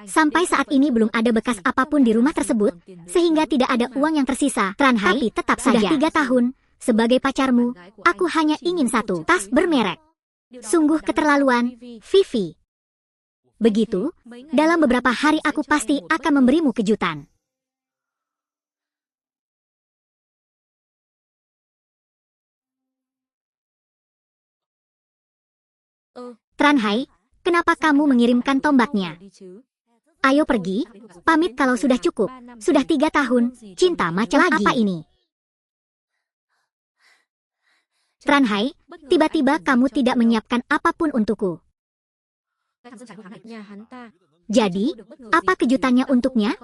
Sampai saat ini belum ada bekas apapun di rumah tersebut, sehingga tidak ada uang yang tersisa. Tranhai, tapi tetap saja. Sudah 3 tahun, sebagai pacarmu, aku hanya ingin satu tas bermerek. Sungguh keterlaluan, Vivi. Begitu, dalam beberapa hari aku pasti akan memberimu kejutan. Tranhai, kenapa kamu mengirimkan tombaknya? Ayo pergi, pamit kalau sudah cukup. Sudah 3 tahun, cinta macam apa ini? Tranhai, tiba-tiba kamu tidak menyiapkan apapun untukku. Jadi, apa kejutannya untuknya?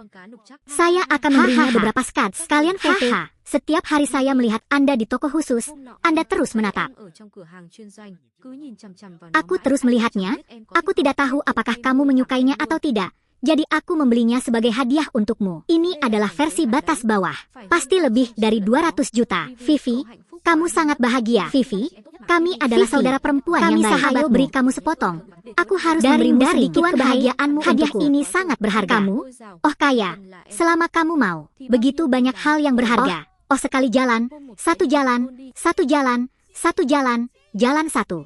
Saya akan memberinya beberapa skat. Sekalian VV, setiap hari saya melihat Anda di toko khusus, Anda terus menatap. Aku terus melihatnya, aku tidak tahu apakah kamu menyukainya atau tidak. Jadi aku membelinya sebagai hadiah untukmu. Ini adalah versi batas bawah. Pasti lebih dari 200 juta. Vivi, kamu sangat bahagia. Vivi, kami adalah saudara perempuan yang baik. Ayo beri kamu sepotong. Aku harus memberimu sedikit kebahagiaanmu. Hadiah ini sangat berharga. Kamu, oh kaya, selama kamu mau. Begitu banyak hal yang berharga. Oh sekali jalan, satu jalan, satu jalan, satu jalan, jalan satu.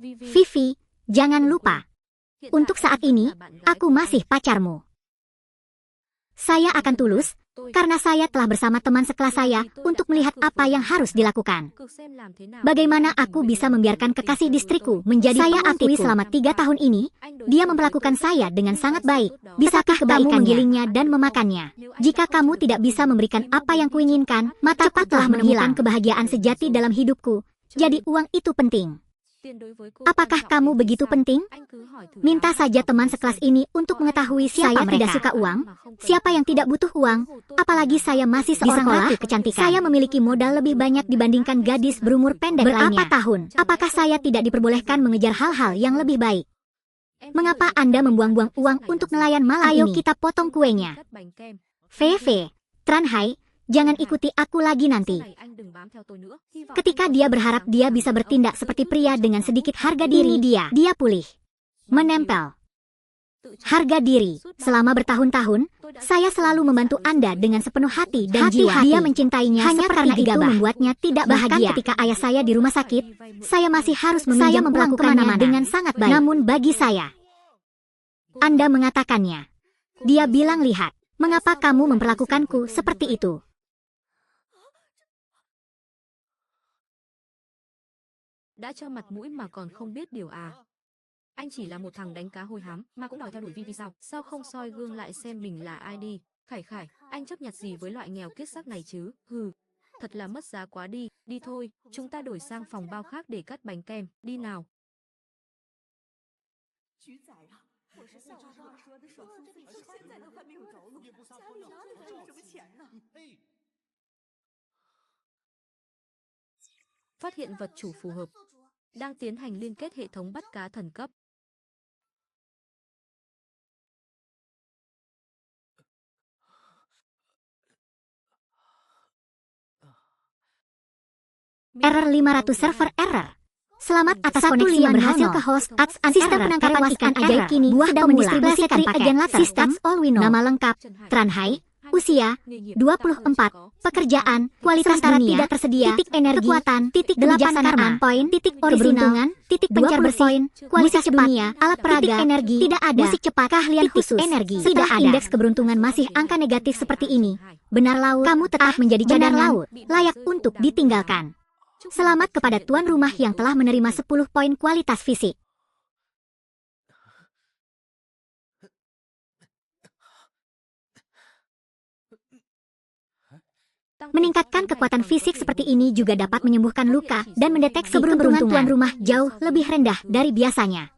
Vivi, jangan lupa. Untuk saat ini, aku masih pacarmu. Saya akan tulus, karena saya telah bersama teman sekelas saya untuk melihat apa yang harus dilakukan. Bagaimana aku bisa membiarkan kekasih istriku menjadi saya akui selama 3 tahun ini, dia memperlakukan saya dengan sangat baik. Bisakah kamu menggilingnya dan memakannya? Jika kamu tidak bisa memberikan apa yang kuinginkan, maka cepatlah menemukan kebahagiaan sejati dalam hidupku. Jadi uang itu penting. Apakah kamu begitu penting? Minta saja teman sekelas ini untuk mengetahui siapa mereka. Saya tidak suka uang. Siapa yang tidak butuh uang? Apalagi saya masih seorang ratu kecantikan. Saya memiliki modal lebih banyak dibandingkan gadis berumur pendek lainnya. Berapa tahun? Apakah saya tidak diperbolehkan mengejar hal-hal yang lebih baik? Mengapa Anda membuang-buang uang untuk nelayan malam ini? Ayo kita potong kuenya. VV, Tranhai, jangan ikuti aku lagi nanti. Ketika dia berharap dia bisa bertindak seperti pria dengan sedikit harga diri, dia pulih. Menempel. Harga diri. Selama bertahun-tahun, saya selalu membantu Anda dengan sepenuh hati dan jiwa. Dia mencintainya hanya karena itu membuatnya tidak bahagia. Bahkan ketika ayah saya di rumah sakit, saya masih harus meminjam uang kemana-mana dengan sangat baik. Namun bagi saya, Anda mengatakannya. Dia bilang, lihat, mengapa kamu memperlakukanku seperti itu? Đã cho mặt mũi mà còn không biết điều à? Anh chỉ là một thằng đánh cá hôi hám mà cũng đòi theo đuổi Vivi sao? Sao không soi gương lại xem mình là ai đi? Khải Khải, anh chấp nhặt gì với loại nghèo kiết xác này chứ? Hừ, thật là mất giá quá đi. Đi thôi, chúng ta đổi sang phòng bao khác để cắt bánh kem. Đi nào. Phát hiện vật chủ phù hợp. Đang tiến hành liên kết hệ thống bắt cá thần cấp. Error 500 server error. Selamat atas koneksi yang berhasil ke host. Sistem penangkapan ikan ajaib kini sedang mendistribusikan paket sistem all we know. Nama lengkap, Tranhai. Usia, 24, pekerjaan, kualitas dunia, tidak tersedia, titik energi, kekuatan, titik 8 karma, poin, titik keberuntungan, titik pencar bersih, kualitas dunia, alat peraga, titik energi, tidak ada, musik cepat, keahlian khusus, energi, tidak ada. Indeks keberuntungan masih angka negatif seperti ini. Benar laut, kamu tetap menjadi cadangan laut, layak untuk ditinggalkan. Selamat kepada tuan rumah yang telah menerima 10 poin kualitas fisik. Meningkatkan kekuatan fisik seperti ini juga dapat menyembuhkan luka dan mendeteksi keberuntungan tuan rumah jauh lebih rendah dari biasanya.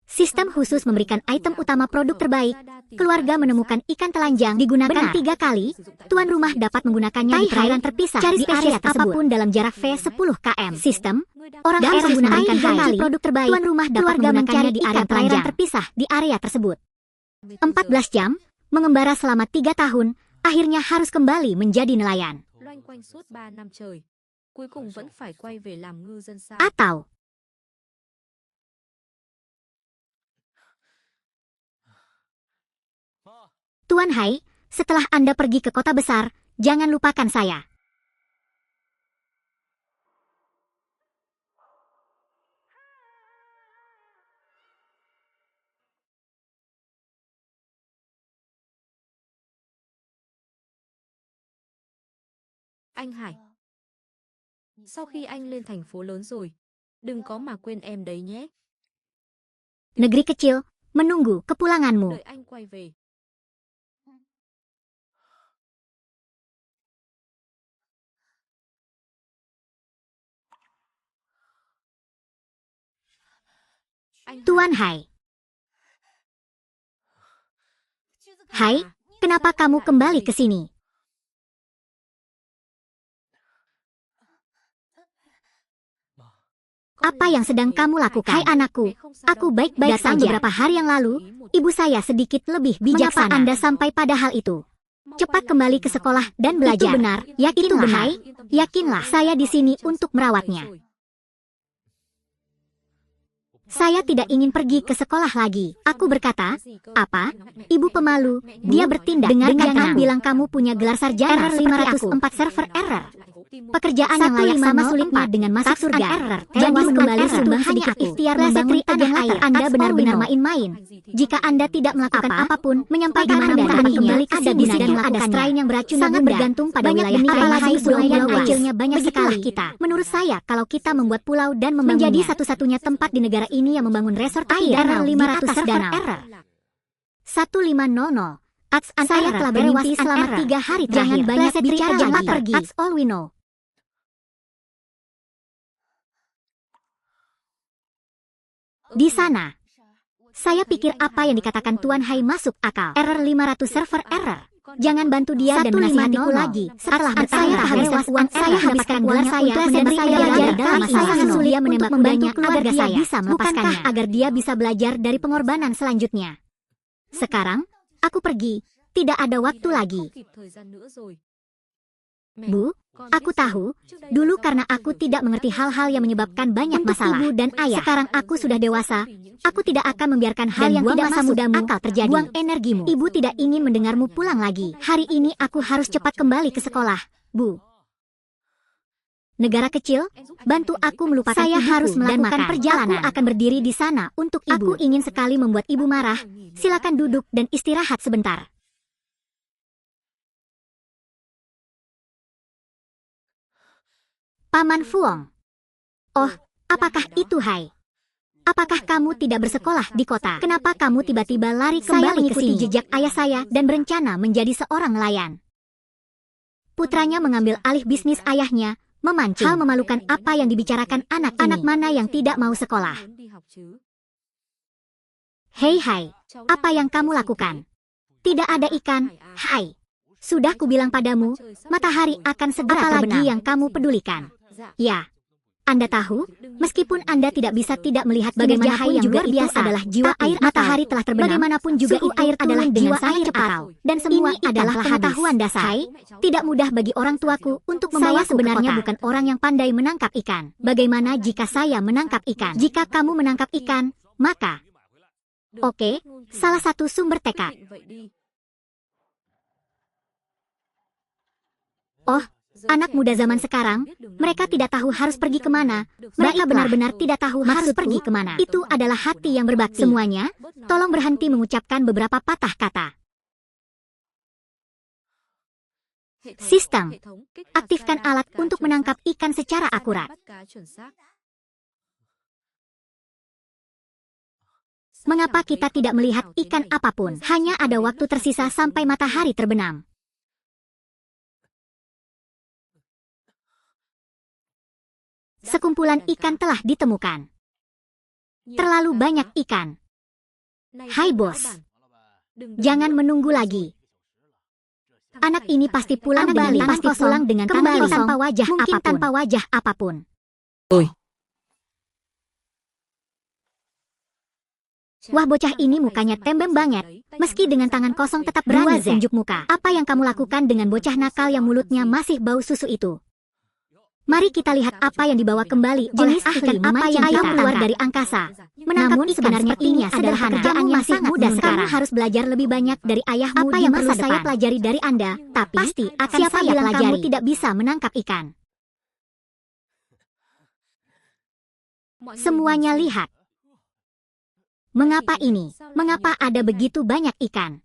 Sistem khusus memberikan item utama produk terbaik. Keluarga menemukan ikan telanjang digunakan 3 kali. Tuan rumah dapat menggunakannya di perairan terpisah di area apapun dalam jarak V10 km. Sistem, orang harus menggunakan ikan kali produk terbaik. Tuan rumah dapat menggunakannya di area perairan terpisah di area tersebut. 14 jam, mengembara selama 3 tahun, akhirnya harus kembali menjadi nelayan. Loanh quanh suốt 3 năm trời, cuối cùng vẫn phải quay về làm ngư dân sao? Atau Tuan Hai, setelah Anda pergi ke kota besar, jangan lupakan saya. Anh Hải, sau khi anh lên thành phố lớn rồi, đừng có mà quên em đấy nhé. Negeri kecil menunggu kepulanganmu. Đợi anh quay về. Anh Tuan Hai. Hai, kenapa kamu kembali ke sini? Apa yang sedang kamu lakukan? Hai anakku, aku baik-baik saja. Beberapa hari yang lalu, ibu saya sedikit lebih bijaksana. Mengapa Anda sampai pada hal itu? Cepat kembali ke sekolah dan belajar. Itu benar, yakinlah Hai. Yakinlah, saya di sini untuk merawatnya. Saya tidak ingin pergi ke sekolah lagi. Aku berkata, apa? Ibu pemalu, dia bertindak. Dengarkan bilang kamu punya gelar sarjana seperti aku. 504 server error. Pekerjaan yang layak sama sulitnya dengan masuk surga. Jadi kembali sumbang sedikit ikhtiar membangun agen air. Anda benar-benar main-main. Jika Anda tidak melakukan apapun, menyampaikan Anda kembali ke ada di sini dan ada strain yang beracun sangat bergantung pada wilayah apalagi pulau kecilnya banyak sekali kita. Menurut saya, kalau kita membuat pulau dan menjadi satu-satunya tempat di negara ini yang membangun resort air di atas danau. 1500. Saya telah bermimpi selama 3 hari terakhir. Jangan banyak bicara lagi. Pergi. That's all we know. Di sana, saya pikir apa yang dikatakan Tuan Hai masuk akal. Error 500 server error. Jangan bantu dia dan menasihatiku lagi. Setelah saya habiskan uang saya habiskan uang saya dan saya belajar dalam saya susul dia menembak membantu agar dia bisa melepaskannya. Agar dia bisa belajar dari pengorbanan selanjutnya. Sekarang, aku pergi. Tidak ada waktu lagi. Bu, aku tahu, dulu karena aku tidak mengerti hal-hal yang menyebabkan banyak masalah. Ibu dan ayah, sekarang aku sudah dewasa, aku tidak akan membiarkan hal yang tidak masuk akal terjadi. Buang energimu. Ibu tidak ingin mendengarmu pulang lagi. Hari ini aku harus cepat kembali ke sekolah, Bu. Negara kecil, bantu aku melupakan saya harus melakukan perjalanan. Aku akan berdiri di sana untuk ibu. Aku ingin sekali membuat ibu marah. Silakan duduk dan istirahat sebentar. Paman Fuong. Oh, apakah itu Hai? Apakah kamu tidak bersekolah di kota? Kenapa kamu tiba-tiba lari kembali ke sini? Jejak ayah saya dan berencana menjadi seorang nelayan. Putranya mengambil alih bisnis ayahnya, memancing. Hal memalukan apa yang dibicarakan anak-anak mana yang tidak mau sekolah. Hei Hai, apa yang kamu lakukan? Tidak ada ikan, Hai. Sudah kubilang padamu, matahari akan segera terbenam. Apalagi yang kamu pedulikan. Ya, Anda tahu, meskipun Anda tidak bisa tidak melihat bagaimana yang luar biasa adalah jiwa air matahari telah terbenam. Bagaimanapun juga suhu air adalah jiwa air cepat. Dan semua ini adalah pengetahuan dasar. Tidak mudah bagi orang tuaku untuk membawa sebenarnya bukan orang yang pandai menangkap ikan. Bagaimana jika saya menangkap ikan? Jika kamu menangkap ikan, maka... Oke, salah satu sumber tekad. Oh, anak muda zaman sekarang, mereka tidak tahu harus pergi kemana. Mereka benar-benar tidak tahu harus pergi kemana. Itu adalah hati yang berbakti. Semuanya, tolong berhenti mengucapkan beberapa patah kata. Sistem, aktifkan alat untuk menangkap ikan secara akurat. Mengapa kita tidak melihat ikan apapun? Hanya ada waktu tersisa sampai matahari terbenam. Sekumpulan ikan telah ditemukan. Terlalu banyak ikan. Hai bos, jangan menunggu lagi. Anak ini pasti pulang dengan tangan kosong, tanpa wajah mungkin apapun. Tanpa wajah apapun. Wah, bocah ini mukanya tembem banget. Meski dengan tangan kosong tetap berani unjuk muka. Apa yang kamu lakukan dengan bocah nakal yang mulutnya masih bau susu itu? Mari kita lihat apa yang dibawa kembali jenis ikan apa yang ayam keluar dari angkasa. Menangkap ikan sebenarnya ini adalah pekerjaan yang sangat mudah. Kamu harus belajar lebih banyak dari ayahmu. Apa yang perlu saya pelajari dari Anda? Tapi pasti akan siapa saya bilang pelajari. Kamu tidak bisa menangkap ikan. Semuanya lihat. Mengapa ini? Mengapa ada begitu banyak ikan?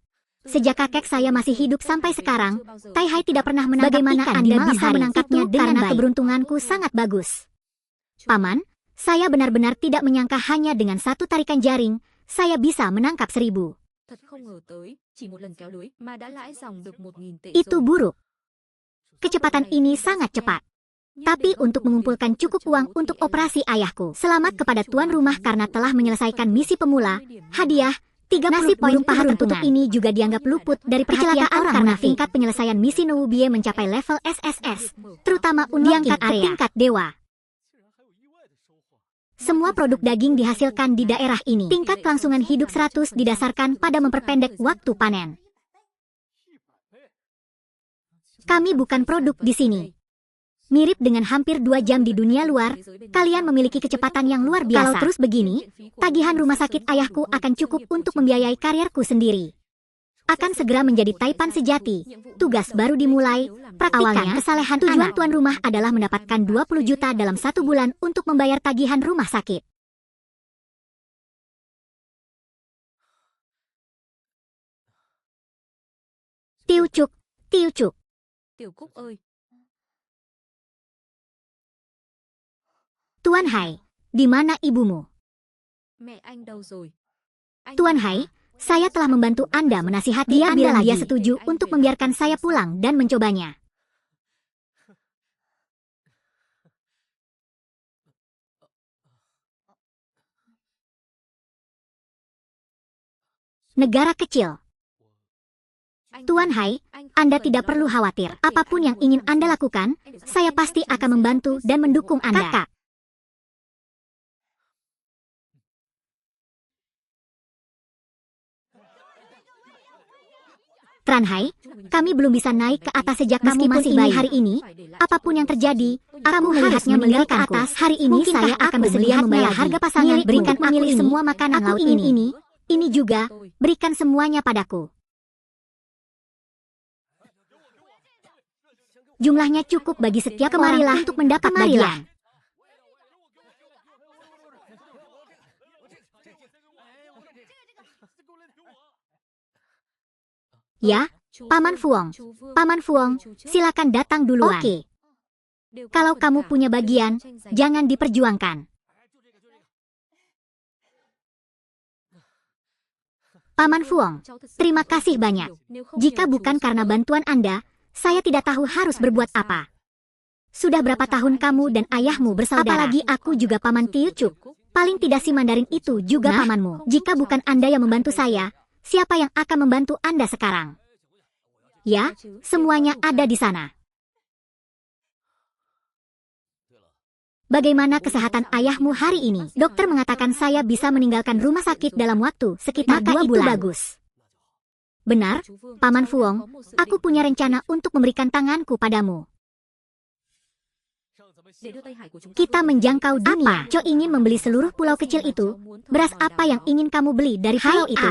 Sejak kakek saya masih hidup sampai sekarang, Tai Hai tidak pernah menangkap ikan. Anda bisa menangkapnya dengan baik. Keberuntunganku sangat bagus. Paman, saya benar-benar tidak menyangka hanya dengan satu tarikan jaring, saya bisa menangkap 1000. Itu buruk. Kecepatan ini sangat cepat. Tapi untuk mengumpulkan cukup uang untuk operasi ayahku. Selamat kepada tuan rumah karena telah menyelesaikan misi pemula. Hadiah, 30 poin paha tertutup ini juga dianggap luput dari perhatian orang karena tingkat penyelesaian misi Nowubie mencapai level SSS. Terutama diangkat ke tingkat dewa. Semua produk daging dihasilkan di daerah ini. Tingkat kelangsungan hidup 100 didasarkan pada memperpendek waktu panen. Kami bukan produk di sini. Mirip dengan hampir 2 jam di dunia luar, kalian memiliki kecepatan yang luar biasa. Kalau terus begini, tagihan rumah sakit ayahku akan cukup untuk membiayai karirku sendiri. Akan segera menjadi Taipan sejati. Tugas baru dimulai, praktikan kesalehan. Tujuan tuan rumah adalah mendapatkan 20 juta dalam 1 bulan untuk membayar tagihan rumah sakit. Tiucuk, tiucuk. Tuan Hai, di mana ibumu? Tuan Hai, saya telah membantu Anda menasihati dia bilang dia setuju untuk membiarkan saya pulang dan mencobanya. Negara kecil. Tuan Hai, Anda tidak perlu khawatir. Apapun yang ingin Anda lakukan, saya pasti akan membantu dan mendukung Anda. Kakak. Tran Hai, kami belum bisa naik ke atas sejak kamu masih bayi. Hari ini, apapun yang terjadi, kamu harusnya meninggal ke atas. Hari ini saya akan bersedia membayar harga pasangan. Berikan memilih semua makanan laut ini juga, berikan semuanya padaku. Jumlahnya cukup bagi setiap orang untuk mendapat bagian. Ya, Paman Fuong. Paman Fuong, silakan datang duluan. Oke. Kalau kamu punya bagian, jangan diperjuangkan. Paman Fuong, terima kasih banyak. Jika bukan karena bantuan Anda, saya tidak tahu harus berbuat apa. Sudah berapa tahun kamu dan ayahmu bersaudara? Apalagi aku juga Paman Tiucuk. Paling tidak si Mandarin itu juga pamanmu. Jika bukan Anda yang membantu saya, siapa yang akan membantu Anda sekarang? Ya, semuanya ada di sana. Bagaimana kesehatan ayahmu hari ini? Dokter mengatakan saya bisa meninggalkan rumah sakit dalam waktu sekitar 2 bulan. Bagus. Benar, Paman Fuong, aku punya rencana untuk memberikan tanganku padamu. Kita menjangkau dunia. Jo ingin membeli seluruh pulau kecil itu. Beras apa yang ingin kamu beli dari pulau itu?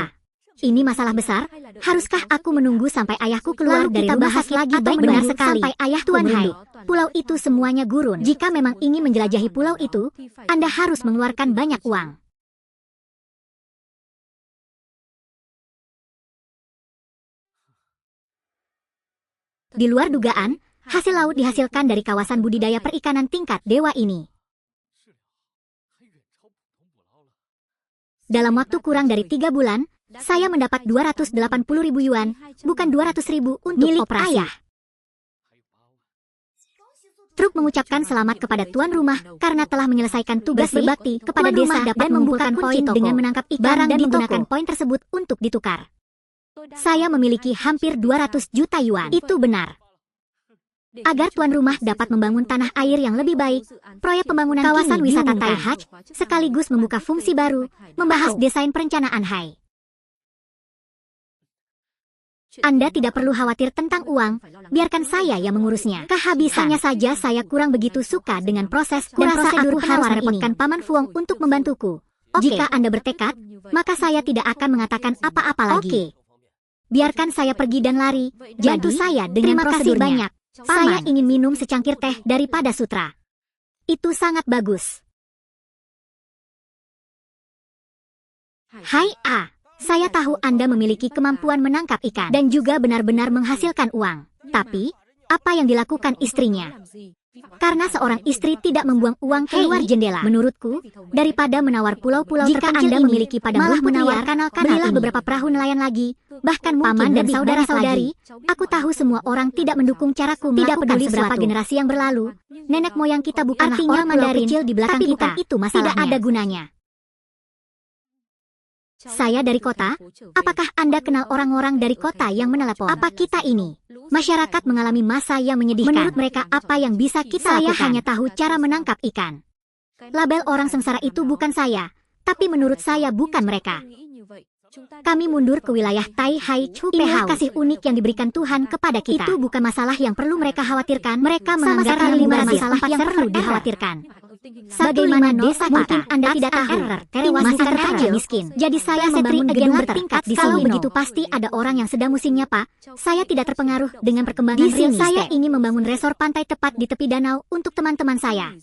Ini masalah besar. Haruskah aku menunggu sampai ayahku keluar dari rumah sakit lagi? Baik, benar sekali. Sampai ayah Tuan Hai, pulau itu semuanya gurun. Jika memang ingin menjelajahi pulau itu, Anda harus mengeluarkan banyak uang. Di luar dugaan, hasil laut dihasilkan dari kawasan budidaya perikanan tingkat dewa ini. Dalam waktu kurang dari 3 bulan, saya mendapat 280.000 yuan, bukan 200.000 untuk milik operasi. Ayah. Truk mengucapkan selamat kepada tuan rumah karena telah menyelesaikan tugas berbakti kepada desa dan membuka poin dengan menangkap ikan dan menggunakan poin tersebut untuk ditukar. Saya memiliki hampir 200 juta yuan. Itu benar. Agar tuan rumah dapat membangun tanah air yang lebih baik, proyek pembangunan kawasan wisata Tai Haj sekaligus membuka fungsi baru, membahas desain perencanaan Hai. Anda tidak perlu khawatir tentang uang, biarkan saya yang mengurusnya. Kehabisan. Hanya saja saya kurang begitu suka dengan proses dan prosedur harus merepotkan Paman Fuong untuk membantuku. Jika Anda bertekad, maka saya tidak akan mengatakan apa-apa lagi. Biarkan saya pergi dan lari, bantu saya dengan prosedurnya. Banyak. Saya ingin minum secangkir teh daripada sutra. Itu sangat bagus. Hai A. Saya tahu Anda memiliki kemampuan menangkap ikan dan juga benar-benar menghasilkan uang. Tapi, apa yang dilakukan istrinya? Karena seorang istri tidak membuang uang keluar jendela. Menurutku, daripada menawar pulau-pulau jika Anda memiliki padang malah menawar kanal-kanal belilah beberapa perahu nelayan lagi, bahkan paman dan saudara-saudari. Aku tahu semua orang tidak mendukung caraku tidak peduli seberapa generasi yang berlalu. Nenek moyang kita bukanlah orang Mandarin kecil di belakang kita. Bukan itu masalahnya. Tidak ada gunanya. Saya dari kota. Apakah Anda kenal orang-orang dari kota yang menelepon? Apa kita ini? Masyarakat mengalami masa yang menyedihkan. Menurut mereka apa yang bisa kita lakukan? Saya hanya tahu cara menangkap ikan. Label orang sengsara itu bukan saya, tapi menurut saya bukan mereka. Kami mundur ke wilayah Tai Hai Chu Pe Hao. Kasih unik yang diberikan Tuhan kepada kita. Itu bukan masalah yang perlu mereka khawatirkan. Mereka menganggapnya bukan masalah yang perlu dikhawatirkan. Bagaimana desa mungkin Anda tidak tahu, masih terkecil miskin. Jadi saya membangun gedung bertingkat di sini. Kalau begitu pasti ada orang yang sedang musimnya Pak. Saya tidak terpengaruh dengan perkembangan real estate. Saya ingin membangun resor pantai tepat di tepi danau untuk teman-teman saya.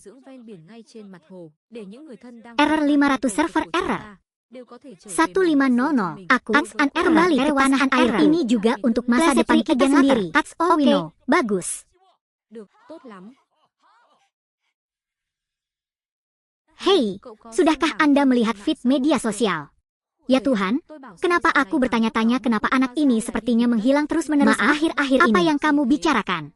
Error 500 server error. 1500. Aku an error kembali ke tanah air ini juga untuk masa depan kita sendiri. Oke, bagus. Hei, sudahkah Anda melihat feed media sosial? Ya Tuhan, kenapa aku bertanya-tanya kenapa anak ini sepertinya menghilang terus-menerus akhir-akhir ini? Apa yang kamu bicarakan?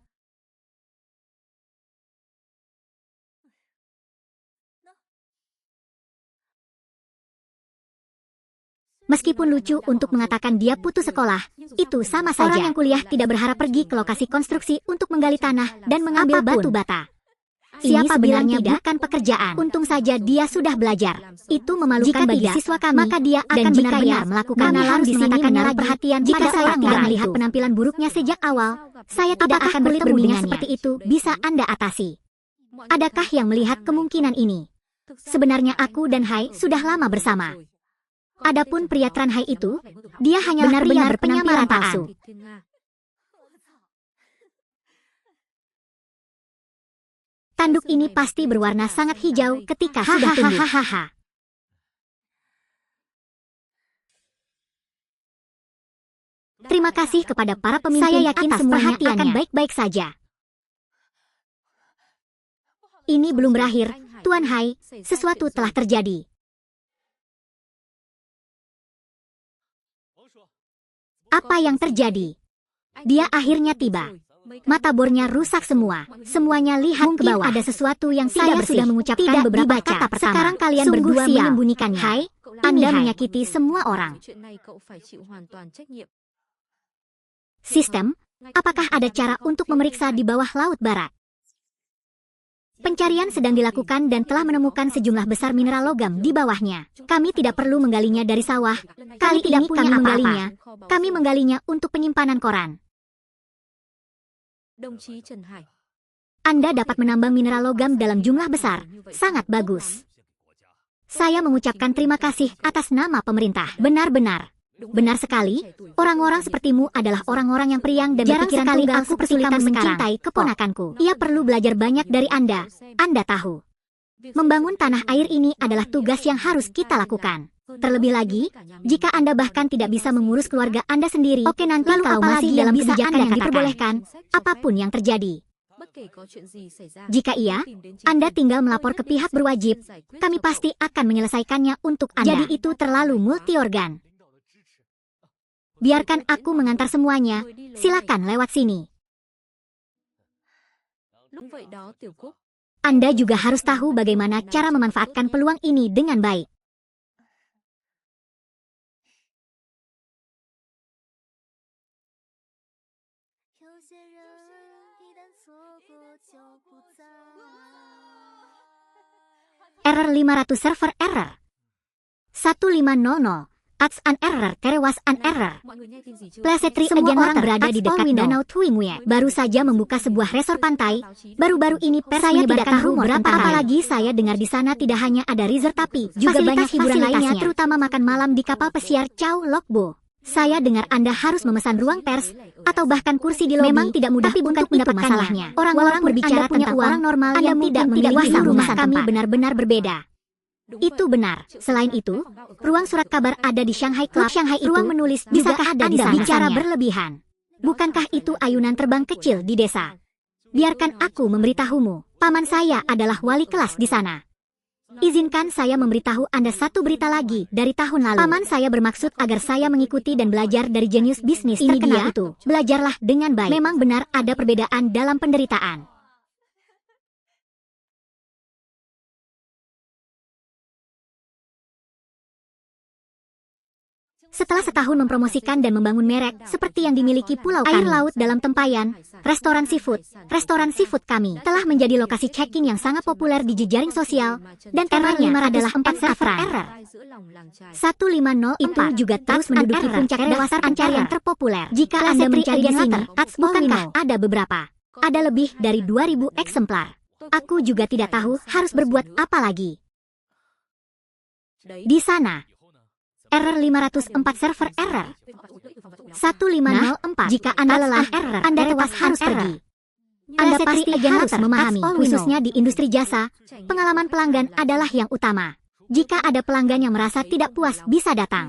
Meskipun lucu untuk mengatakan dia putus sekolah, itu sama saja. Orang yang kuliah tidak berharap pergi ke lokasi konstruksi untuk menggali tanah dan mengambil batu bata. Siapa bilangnya bukan pekerjaan? Untung saja dia sudah belajar. Itu memalukan bagi siswa kami, maka dia akan benar-benar melakukannya. Harus mengatakan naruh perhatian jika saya tidak melihat penampilan buruknya sejak awal. Saya tidak akan bertemu dengan seperti itu. Bisa Anda atasi? Adakah yang melihat kemungkinan ini? Sebenarnya aku dan Hai sudah lama bersama. Adapun pria Tran Hai itu, dia hanya benar-benar berpenampilan palsu. Tanduk ini pasti berwarna sangat hijau ketika sudah tumbuh. Terima kasih kepada para pemimpin. Saya yakin semuanya akan baik-baik saja. Ini belum berakhir, Tuan Hai. Sesuatu telah terjadi. Apa yang terjadi? Dia akhirnya tiba. Mata bornya rusak semua. Semuanya lihat ke bawah. Ada sesuatu yang saya sudah mengucapkan beberapa kata pertama. Sekarang kalian berdua menyembunyikannya. Hai, Anda menyakiti semua orang. Sistem, apakah ada cara untuk memeriksa di bawah laut barat? Pencarian sedang dilakukan dan telah menemukan sejumlah besar mineral logam di bawahnya. Kami tidak perlu menggalinya dari sawah. Kali ini kami menggalinya. Kami menggalinya untuk penyimpanan koran. Anda dapat menambang mineral logam dalam jumlah besar. Sangat bagus. Saya mengucapkan terima kasih atas nama pemerintah. Benar-benar. Benar sekali, orang-orang sepertimu adalah orang-orang yang periang dan jarang sekali aku kesulitan mencintai keponakanku. Ia perlu belajar banyak dari Anda. Anda tahu. Membangun tanah air ini adalah tugas yang harus kita lakukan. Terlebih lagi, jika Anda bahkan tidak bisa mengurus keluarga Anda sendiri, oke nanti lalu kalau masih dalam kebijakan yang diperbolehkan, apapun yang terjadi. Jika iya, Anda tinggal melapor ke pihak berwajib, kami pasti akan menyelesaikannya untuk Anda. Jadi itu terlalu multi-organ. Biarkan aku mengantar semuanya, silakan lewat sini. Anda juga harus tahu bagaimana cara memanfaatkan peluang ini dengan baik. Error 500 server error. 1500. Ax an error, terewas an error. Plesetri semua orang berada di dekat danau Tuimuye. Baru saja membuka sebuah resort pantai. Baru-baru ini pers saya tidak tahu berapa, apalagi saya dengar di sana tidak hanya ada resort tapi juga banyak hiburan lainnya, terutama makan malam di kapal pesiar Chow Lokbo. Saya dengar Anda harus memesan ruang pers atau bahkan kursi di lobi. Memang tidak mudah, tapi bukan itu masalahnya. Orang-orang berbicara tentang orang normal yang tidak memiliki rumah. Kami benar-benar berbeda. Itu benar. Selain itu, ruang surat kabar ada di Shanghai Club. Ruang menulis bisakah ada Anda bicara berlebihan? Bukankah itu ayunan terbang kecil di desa? Biarkan aku memberitahumu. Paman saya adalah wali kelas di sana. Izinkan saya memberitahu Anda satu berita lagi dari tahun lalu. Paman saya bermaksud agar saya mengikuti dan belajar dari jenius bisnis terkenal itu. Belajarlah dengan baik. Memang benar ada perbedaan dalam penderitaan. Setelah setahun mempromosikan dan membangun merek seperti yang dimiliki Pulau Air Laut dalam Tempayan, restoran seafood kami telah menjadi lokasi check-in yang sangat populer di jejaring sosial, dan errornya adalah 4 server error. 150 itu juga terus menduduki puncak daftar pencarian terpopuler. Jika Anda mencari di sini, bukankah ada beberapa? Ada lebih dari 2000 eksemplar. Aku juga tidak tahu harus berbuat apa lagi. Di sana, error 504 server error. 1504. Jika Anda lelah error, Anda tetap harus pergi. Anda pasti harus memahami, khususnya di industri jasa, pengalaman pelanggan adalah yang utama. Jika ada pelanggan yang merasa tidak puas, bisa datang.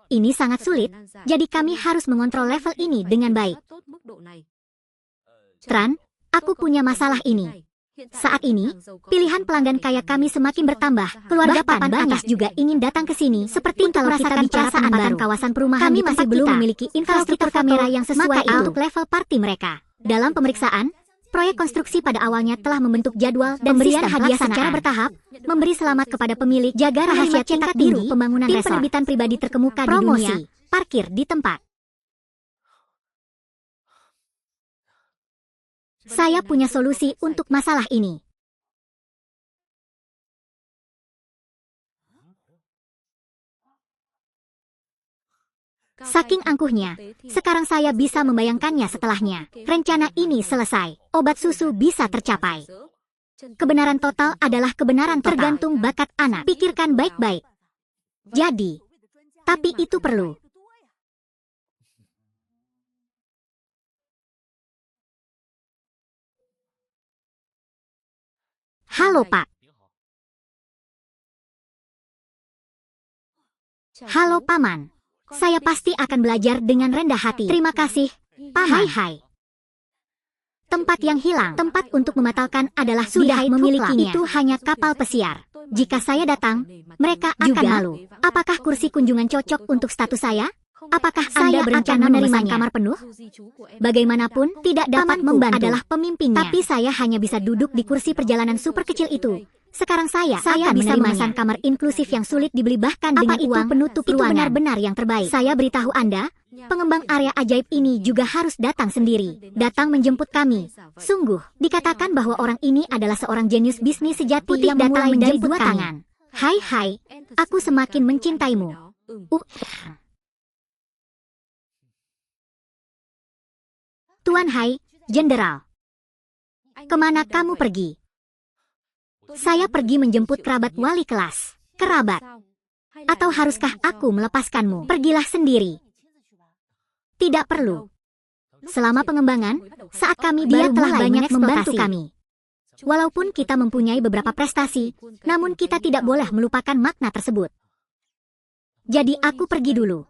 Ini sangat sulit, jadi kami harus mengontrol level ini dengan baik. Tran, aku punya masalah ini. Saat ini, pilihan pelanggan kaya kami semakin bertambah. Keluarga papan atas juga ingin datang ke sini. Seperti kalau kita bicara penempatan kawasan perumahan, kami masih belum memiliki infrastruktur kamera yang sesuai untuk level party mereka. Dalam pemeriksaan, proyek konstruksi pada awalnya telah membentuk jadwal dan pemberian hadiah secara bertahap, memberi selamat kepada pemilik, jaga rahasia tingkat biru, pembangunan resort, penerbitan pribadi terkemuka di dunia, parkir di tempat. Saya punya solusi untuk masalah ini. Saking angkuhnya, sekarang saya bisa membayangkannya setelahnya. Rencana ini selesai, obat susu bisa tercapai. Kebenaran total adalah kebenaran total. Tergantung bakat anak. Pikirkan baik-baik. Jadi, tapi itu perlu. Halo Pak. Halo Paman. Saya pasti akan belajar dengan rendah hati. Terima kasih, Paman. Hai. Tempat yang hilang, tempat untuk mematalkan adalah sudah memilikinya. Itu hanya kapal pesiar. Jika saya datang, mereka akan malu. Apakah kursi kunjungan cocok untuk status saya? Apakah Anda berencana memesan kamar penuh? Bagaimanapun, tidak dapat membantu. Adalah pemimpinnya. Tapi saya hanya bisa duduk di kursi perjalanan super kecil itu. Sekarang saya akan bisa memesan kamar inklusif yang sulit dibeli bahkan dengan uang penutup ruangan. Itu benar-benar yang terbaik. Saya beritahu Anda, pengembang area ajaib ini juga harus datang sendiri. Datang menjemput kami. Sungguh, dikatakan bahwa orang ini adalah seorang jenius bisnis sejati yang datang menjemput tangan. Hai, aku semakin mencintaimu. Tuan Hai, Jenderal. Kemana kamu pergi? Saya pergi menjemput kerabat wali kelas. Kerabat? Atau haruskah aku melepaskanmu? Pergilah sendiri. Tidak perlu. Selama pengembangan, saat kami dia telah banyak membantu kami. Walaupun kita mempunyai beberapa prestasi, namun kita tidak boleh melupakan makna tersebut. Jadi aku pergi dulu.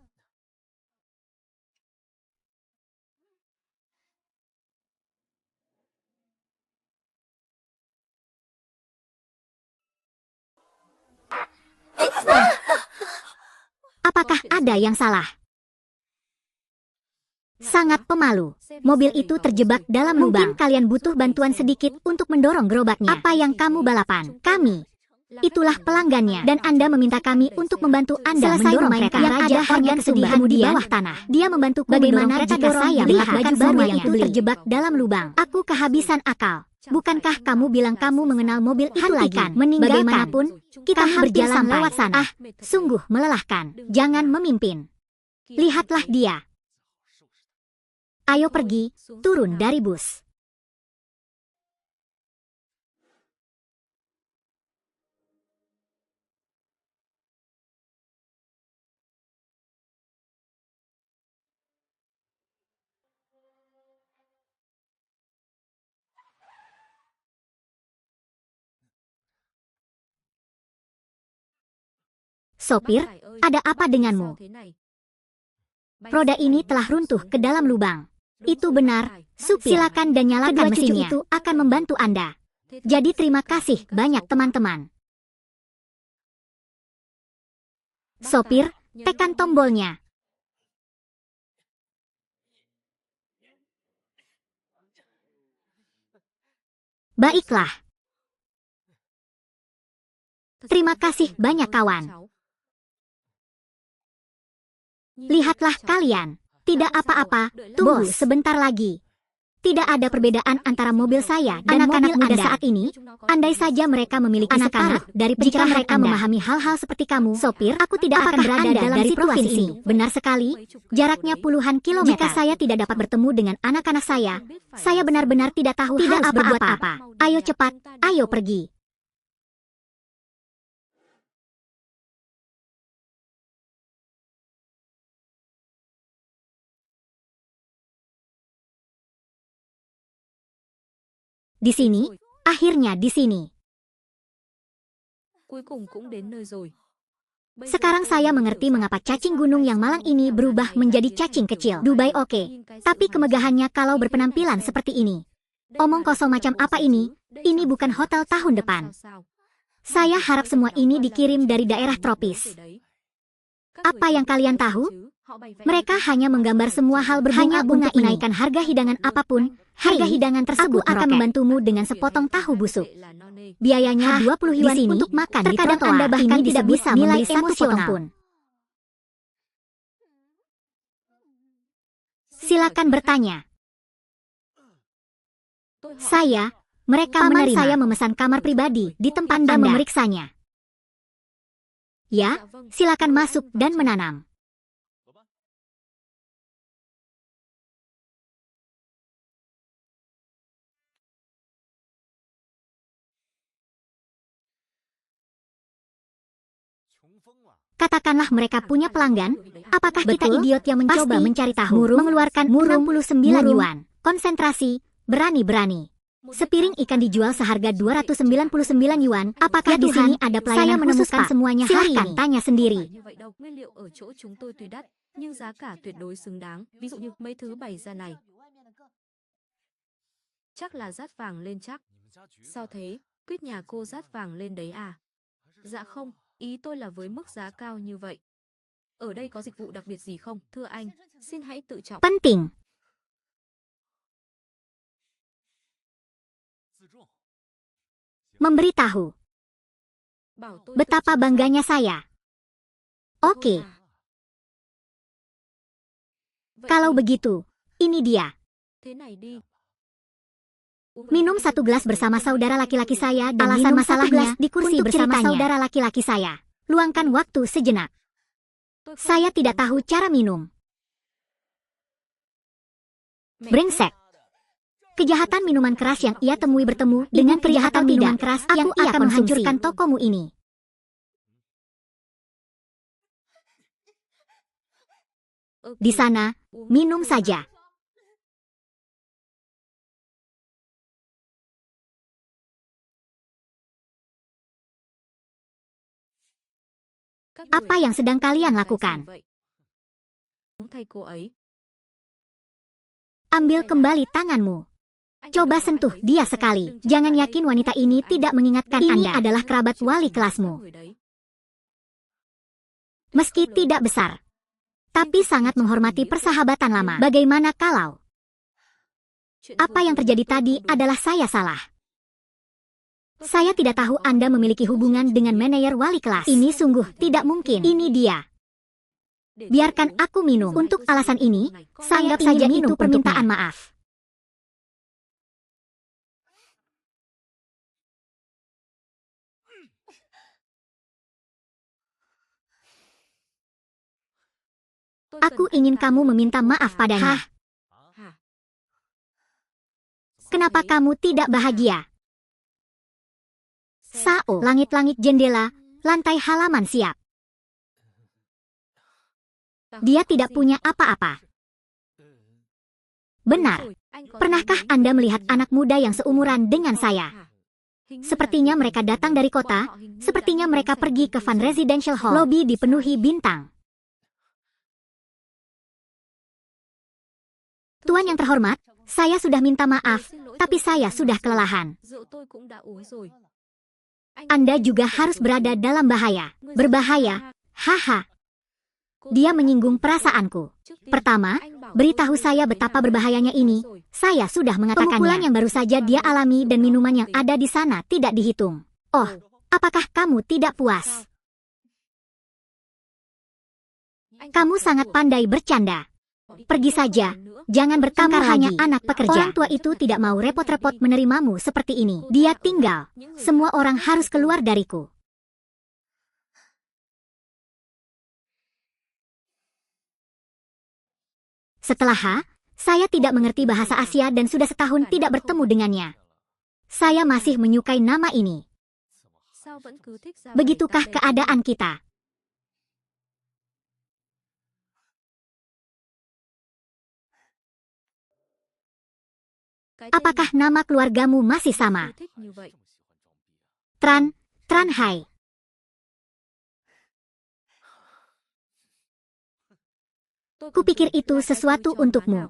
Apakah ada yang salah? Sangat pemalu. Mobil itu terjebak dalam lubang. Mungkin kalian butuh bantuan sedikit untuk mendorong gerobaknya. Apa yang kamu balapan? Kami. Itulah pelanggannya, dan Anda meminta kami untuk membantu Anda mendorong kereta yang ada hanya kesedihan di bawah tanah. Dia membantu bagaimana jika saya melihat baju baru yang itu terjebak dalam lubang. Aku kehabisan akal. Bukankah kamu bilang kamu mengenal mobil itu lagi? Bagaimanapun, kita berjalan lewat sana. Sungguh melelahkan. Jangan memimpin. Lihatlah dia. Ayo pergi, turun dari bus. Sopir, ada apa denganmu? Roda ini telah runtuh ke dalam lubang. Itu benar, supir. Silakan dan nyalakan mesinnya. Itu akan membantu Anda. Jadi terima kasih banyak teman-teman. Sopir, tekan tombolnya. Baiklah. Terima kasih banyak kawan. Lihatlah kalian. Tidak apa-apa, tunggu sebentar lagi. Tidak ada perbedaan antara mobil saya dan anak-anak muda saat ini. Andai saja mereka memiliki separuh dari jika mereka memahami hal-hal seperti kamu, sopir, aku tidak akan berada dalam situasi ini. Benar sekali, jaraknya puluhan kilometer. Jika saya tidak dapat bertemu dengan anak-anak saya benar-benar tidak tahu harus berbuat apa. Ayo cepat, ayo pergi. Di sini, akhirnya di sini. Sekarang saya mengerti mengapa cacing gunung yang malang ini berubah menjadi cacing kecil. Dubai oke, tapi kemegahannya kalau berpenampilan seperti ini. Omong kosong macam apa ini? Ini bukan hotel tahun depan. Saya harap semua ini dikirim dari daerah tropis. Apa yang kalian tahu? Mereka hanya menggambar semua hal berbunga-bunga untuk menaikkan harga hidangan apapun. Harga hidangan tersebut akan membantumu dengan sepotong tahu busuk. Biayanya 20 yuan untuk makan di trotoar. Terkadang Anda bahkan tidak bisa membeli satu potong pun. Silakan bertanya. Mereka menerima. Saya memesan kamar pribadi di tempat Anda memeriksanya. Ya, silakan masuk dan menanam. Katakanlah mereka punya pelanggan, apakah kita idiot yang mencoba mencari tahu? Mengeluarkan 69 yuan. Konsentrasi, berani-berani. Sepiring ikan dijual seharga 299 yuan. Apakah di sini ada pelayanan khusus Pak? Semuanya hari ini. Tanya sendiri. Chắc là dát vàng lên chắc. Sao thế? Quýt nhà cô dát vàng lên đấy à? Dạ không, ý tôi là với mức giá cao như vậy. Ở đây có dịch vụ đặc biệt gì không? Thưa anh, xin hãy tự trọng. Penting. Memberitahu. Betapa bangganya saya. Oke. Kalau begitu, ini dia. Minum satu gelas bersama saudara laki-laki saya dan alasan masalahnya di kursi bersama saudara laki-laki saya. Luangkan waktu sejenak. Saya tidak tahu cara minum. Brengsek. Kejahatan minuman keras yang ia temui bertemu dengan kejahatan minuman keras yang ia akan menghancurkan tokomu ini. Di sana, minum saja. Apa yang sedang kalian lakukan? Ambil kembali tanganmu. Coba sentuh dia sekali. Jangan yakin wanita ini tidak mengingatkan Anda. Ini adalah kerabat wali kelasmu. Meski tidak besar, tapi sangat menghormati persahabatan lama. Bagaimana kalau apa yang terjadi tadi adalah saya salah? Saya tidak tahu Anda memiliki hubungan dengan manajer wali kelas. Ini sungguh tidak mungkin. Ini dia. Biarkan aku minum. Untuk alasan ini, saya anggap saja itu permintaan maaf. Aku ingin kamu meminta maaf padanya. Kenapa kamu tidak bahagia? Sao, langit-langit jendela, lantai halaman siap. Dia tidak punya apa-apa. Benar. Pernahkah Anda melihat anak muda yang seumuran dengan saya? Sepertinya mereka datang dari kota, sepertinya mereka pergi ke Van Residential Hall. Lobi dipenuhi bintang. Tuan yang terhormat, saya sudah minta maaf, tapi saya sudah kelelahan. Anda juga harus berada dalam bahaya. Berbahaya? Haha. Dia menyinggung perasaanku. Pertama, beritahu saya betapa berbahayanya ini. Saya sudah mengatakannya. Pemukulan yang baru saja dia alami dan minuman yang ada di sana tidak dihitung. Oh, apakah kamu tidak puas? Kamu sangat pandai bercanda. Pergi saja. Jangan bertengkar hanya anak pekerja. Orang tua itu tidak mau repot-repot menerimamu seperti ini. Dia tinggal. Semua orang harus keluar dariku. Setelah saya tidak mengerti bahasa Asia dan sudah setahun tidak bertemu dengannya. Saya masih menyukai nama ini. Begitukah keadaan kita? Apakah nama keluargamu masih sama? Tran Hai. Kupikir itu sesuatu untukmu.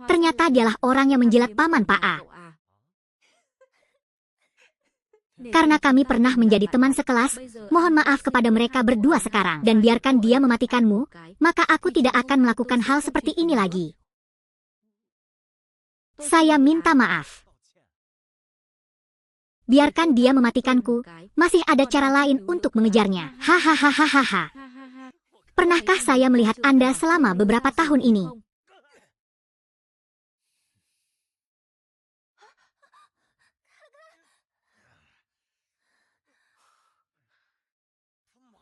Ternyata dialah orang yang menjilat paman Pak A. Karena kami pernah menjadi teman sekelas, mohon maaf kepada mereka berdua sekarang. Dan biarkan dia mematikanmu, maka aku tidak akan melakukan hal seperti ini lagi. Saya minta maaf. Biarkan dia mematikanku, masih ada cara lain untuk mengejarnya. Hahaha. Pernahkah saya melihat Anda selama beberapa tahun ini?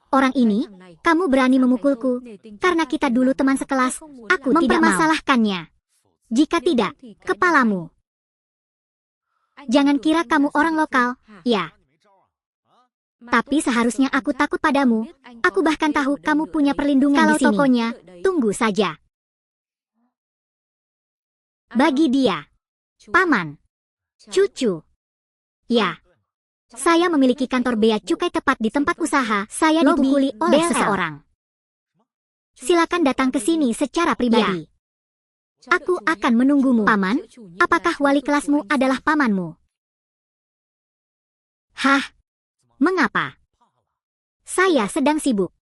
Orang ini, kamu berani memukulku, karena kita dulu teman sekelas, aku tidak mempermasalahkannya. Jika tidak, kepalamu. Jangan kira kamu orang lokal, ya. Tapi seharusnya aku takut padamu. Aku bahkan tahu kamu punya perlindungan di sini. Kalau tokonya, tunggu saja. Bagi dia, paman, cucu. Ya. Saya memiliki kantor bea cukai tepat di tempat usaha. Saya dipukuli oleh seseorang. Silakan datang ke sini secara pribadi. Aku akan menunggumu. Paman, apakah wali kelasmu adalah pamanmu? Hah? Mengapa? Saya sedang sibuk.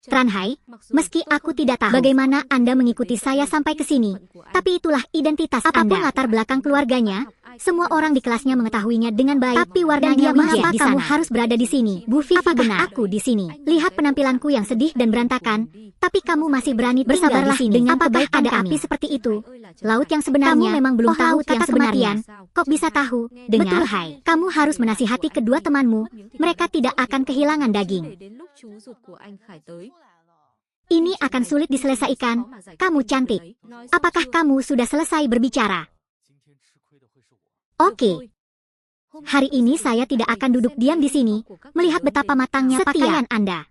Tran Hai, meski aku tidak tahu bagaimana Anda mengikuti saya sampai ke sini, tapi itulah identitas Anda. Apapun latar belakang keluarganya, semua orang di kelasnya mengetahuinya dengan baik. Tapi warnanya mengapa kamu harus berada di sini? Bu Vivi, benar aku di sini. Lihat penampilanku yang sedih dan berantakan, tapi kamu masih berani bersabarlah di sini. Dengan apakah ada api seperti itu? Laut yang sebenarnya, kamu memang belum tahu kata kematian. Kok bisa tahu? Dengar, Hai, kamu harus menasihati kedua temanmu. Mereka tidak akan kehilangan daging. Ini akan sulit diselesaikan. Kamu cantik. Apakah kamu sudah selesai berbicara? Oke. Hari ini saya tidak akan duduk diam di sini, melihat betapa matangnya pakaian Anda.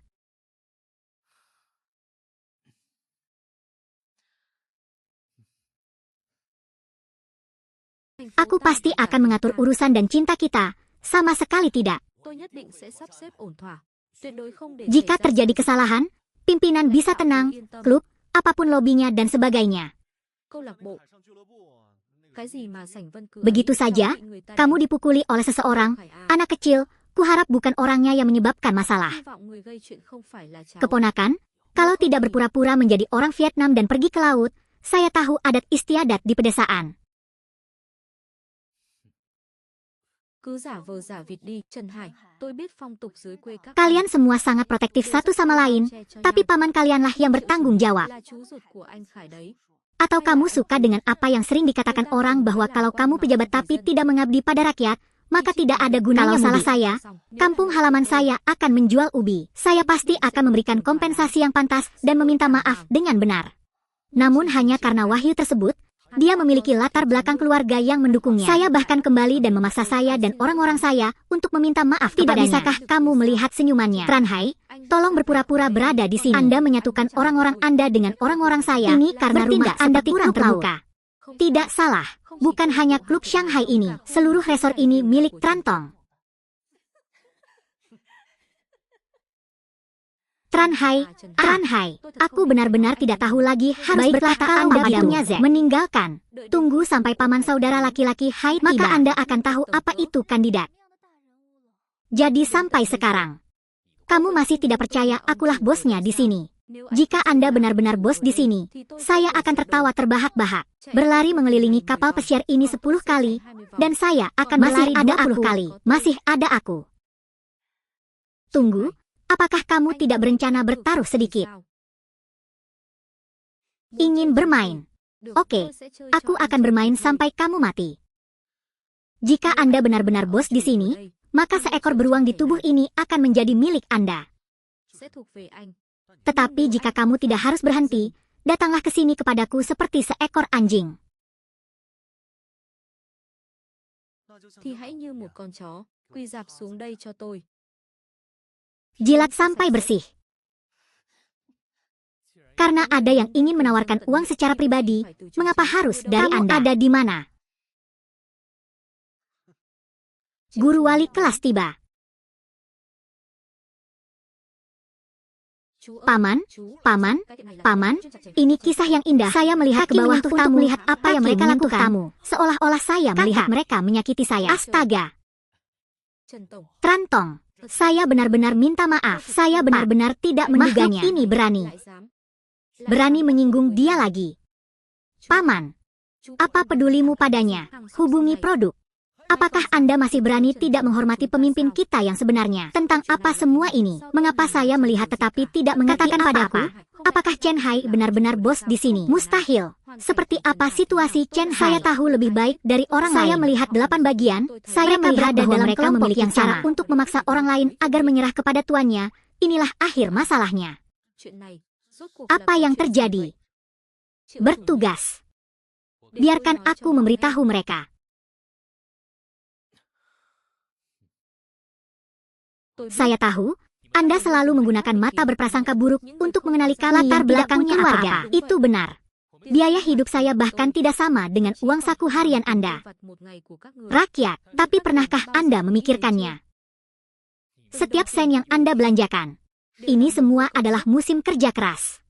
Aku pasti akan mengatur urusan dan cinta kita, sama sekali tidak. Jika terjadi kesalahan, pimpinan bisa tenang, klub, apapun lobinya dan sebagainya. Begitu saja, kamu dipukuli oleh seseorang, anak kecil, kuharap bukan orangnya yang menyebabkan masalah. Keponakan, kalau tidak berpura-pura menjadi orang Vietnam dan pergi ke laut, saya tahu adat istiadat di pedesaan. Cứ giả vờ giả vịt đi, Trần Hải. Tôi biết phong tục dưới quê các Kalian semua sangat protektif satu sama lain, tapi paman kalianlah yang bertanggung jawab. là chú ruột của anh Khải đấy. Atau kamu suka dengan apa yang sering dikatakan orang bahwa kalau kamu pejabat tapi tidak mengabdi pada rakyat, maka tidak ada gunanya. Kalau salah saya, kampung halaman saya akan menjual ubi. Saya pasti akan memberikan kompensasi yang pantas dan meminta maaf dengan benar. Namun hanya karena wahyu tersebut, dia memiliki latar belakang keluarga yang mendukungnya. Saya bahkan kembali dan memaksa saya dan orang-orang saya untuk meminta maaf kepadanya. Bisakah kamu melihat senyumannya? Tranhai, tolong berpura-pura berada di sini. Anda menyatukan orang-orang Anda dengan orang-orang saya. Ini karena rumah Anda kurang terbuka. Tidak salah, bukan hanya klub Shanghai ini. Seluruh resort ini milik Trantong. Tranhai, aku benar-benar tidak tahu lagi harus berkata Anda padamu. Meninggalkan. Tunggu sampai paman saudara laki-laki Hai tiba. Maka Anda akan tahu apa itu kandidat. Jadi sampai sekarang, kamu masih tidak percaya akulah bosnya di sini. Jika Anda benar-benar bos di sini, saya akan tertawa terbahak-bahak. Berlari mengelilingi kapal pesiar ini 10 kali, dan saya akan berlari 20 kali. Masih ada aku. Tunggu. Apakah kamu tidak berencana bertaruh sedikit? Ingin bermain? Oke, aku akan bermain sampai kamu mati. Jika Anda benar-benar bos di sini, maka seekor beruang di tubuh ini akan menjadi milik Anda. Tetapi jika kamu tidak harus berhenti, datanglah ke sini kepadaku seperti seekor anjing. Thì hãy như một con chó, quỳ rạp xuống đây cho tôi. Jilat sampai bersih. Karena ada yang ingin menawarkan uang secara pribadi, mengapa harus dari Anda? Ada di mana? Guru wali kelas tiba. Paman, ini kisah yang indah. Saya melihat ke bawah untuk melihat apa yang mereka lakukan. Seolah-olah saya melihat mereka menyakiti saya. Astaga. Trantong. Saya benar-benar minta maaf. Saya benar-benar tidak menduganya. Makhluk ini berani menyinggung dia lagi. Paman, apa pedulimu padanya? Hubungi produk. Apakah Anda masih berani tidak menghormati pemimpin kita yang sebenarnya? Tentang apa semua ini? Mengapa saya melihat tetapi tidak mengatakan padaku? Apakah Chen Hai benar-benar bos di sini? Mustahil. Seperti apa situasi Chen Hai? Saya tahu lebih baik dari orang lain. Saya melihat 8 bagian. Saya melihat bahwa mereka memiliki cara untuk memaksa orang lain agar menyerah kepada tuannya. Inilah akhir masalahnya. Apa yang terjadi? Bertugas. Biarkan aku memberitahu mereka. Saya tahu, Anda selalu menggunakan mata berprasangka buruk untuk mengenali latar belakang keluarga. Itu benar. Biaya hidup saya bahkan tidak sama dengan uang saku harian Anda. Rakyat, tapi pernahkah Anda memikirkannya? Setiap sen yang Anda belanjakan, ini semua adalah musim kerja keras.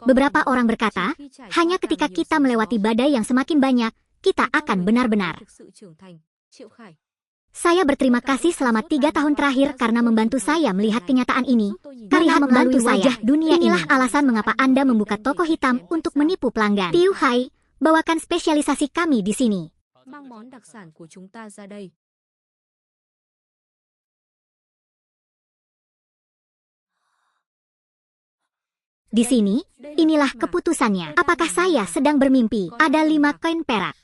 Beberapa orang berkata, hanya ketika kita melewati badai yang semakin banyak, kita akan benar-benar. Saya berterima kasih selama 3 tahun terakhir karena membantu saya melihat kenyataan ini. Karena membantu wajah dunia inilah alasan mengapa Anda membuka toko hitam untuk menipu pelanggan. Tiu Hai, bawakan spesialisasi kami di sini. Mang món đặc sản của chúng ta ra đây. Di sini, inilah keputusannya. Apakah saya sedang bermimpi? Ada 5 koin perak.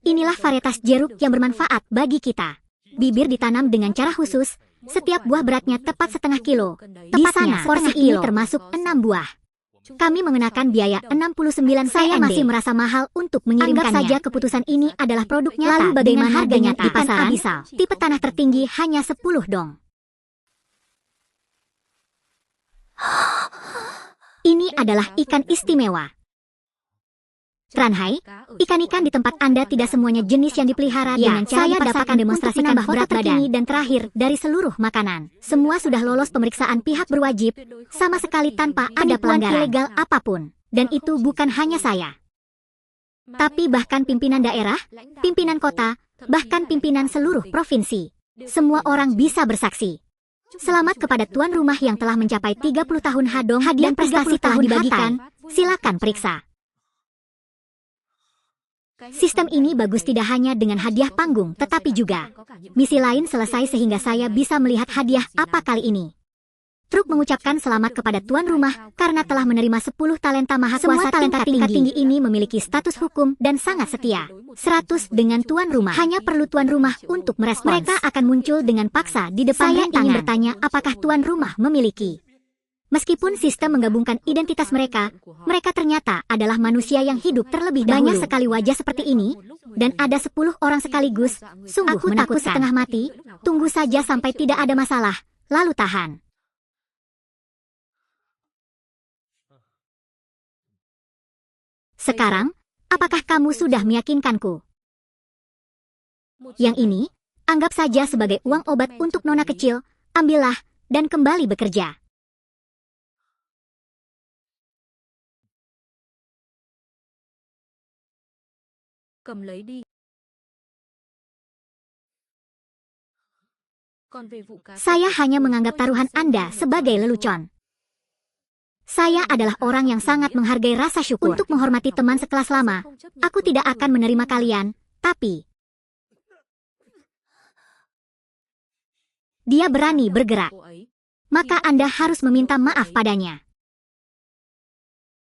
Inilah varietas jeruk yang bermanfaat bagi kita. Bibir ditanam dengan cara khusus, setiap buah beratnya tepat setengah kilo. Tepatnya, porsi ini termasuk 6 buah. Kami mengenakan biaya 69 Saya masih merasa mahal untuk mengirimkannya. Anggap saja keputusan ini adalah produk nyata. Lalu bagaimana harganya di pasaran? Tipe tanah tertinggi hanya 10 dong. Ini adalah ikan istimewa. Tranhai, ikan-ikan di tempat Anda tidak semuanya jenis yang dipelihara dengan cara dipaksakan demonstrasikan berat badan dan terakhir dari seluruh makanan. Semua sudah lolos pemeriksaan pihak berwajib, sama sekali tanpa ada pelanggaran ilegal apapun. Dan itu bukan hanya saya. Tapi bahkan pimpinan daerah, pimpinan kota, bahkan pimpinan seluruh provinsi. Semua orang bisa bersaksi. Selamat kepada tuan rumah yang telah mencapai 30 tahun hadong dan prestasi telah dibagikan. Silakan periksa. Sistem ini bagus tidak hanya dengan hadiah panggung, tetapi juga misi lain selesai sehingga saya bisa melihat hadiah apa kali ini. Truk mengucapkan selamat kepada tuan rumah karena telah menerima 10 talenta mahakuasa. Semua talenta tingkat tinggi ini memiliki status hukum dan sangat setia. 100 dengan tuan rumah. Hanya perlu tuan rumah untuk merespons. Mereka akan muncul dengan paksa di depan rintangan. Saya ingin bertanya apakah tuan rumah memiliki. Meskipun sistem menggabungkan identitas mereka, mereka ternyata adalah manusia yang hidup terlebih dahulu. Banyak sekali wajah seperti ini, dan ada 10 orang sekaligus. Sungguh aku takut setengah mati. Tunggu saja sampai tidak ada masalah, lalu tahan. Sekarang, apakah kamu sudah meyakinkanku? Yang ini, anggap saja sebagai uang obat untuk nona kecil, ambillah, dan kembali bekerja. Cầm lấy đi. Còn về vụ cá Saya hanya menganggap taruhan Anda sebagai lelucon. Saya adalah orang yang sangat menghargai rasa syukur. Untuk menghormati teman sekelas lama, aku tidak akan menerima kalian, tapi dia berani bergerak. Maka Anda harus meminta maaf padanya.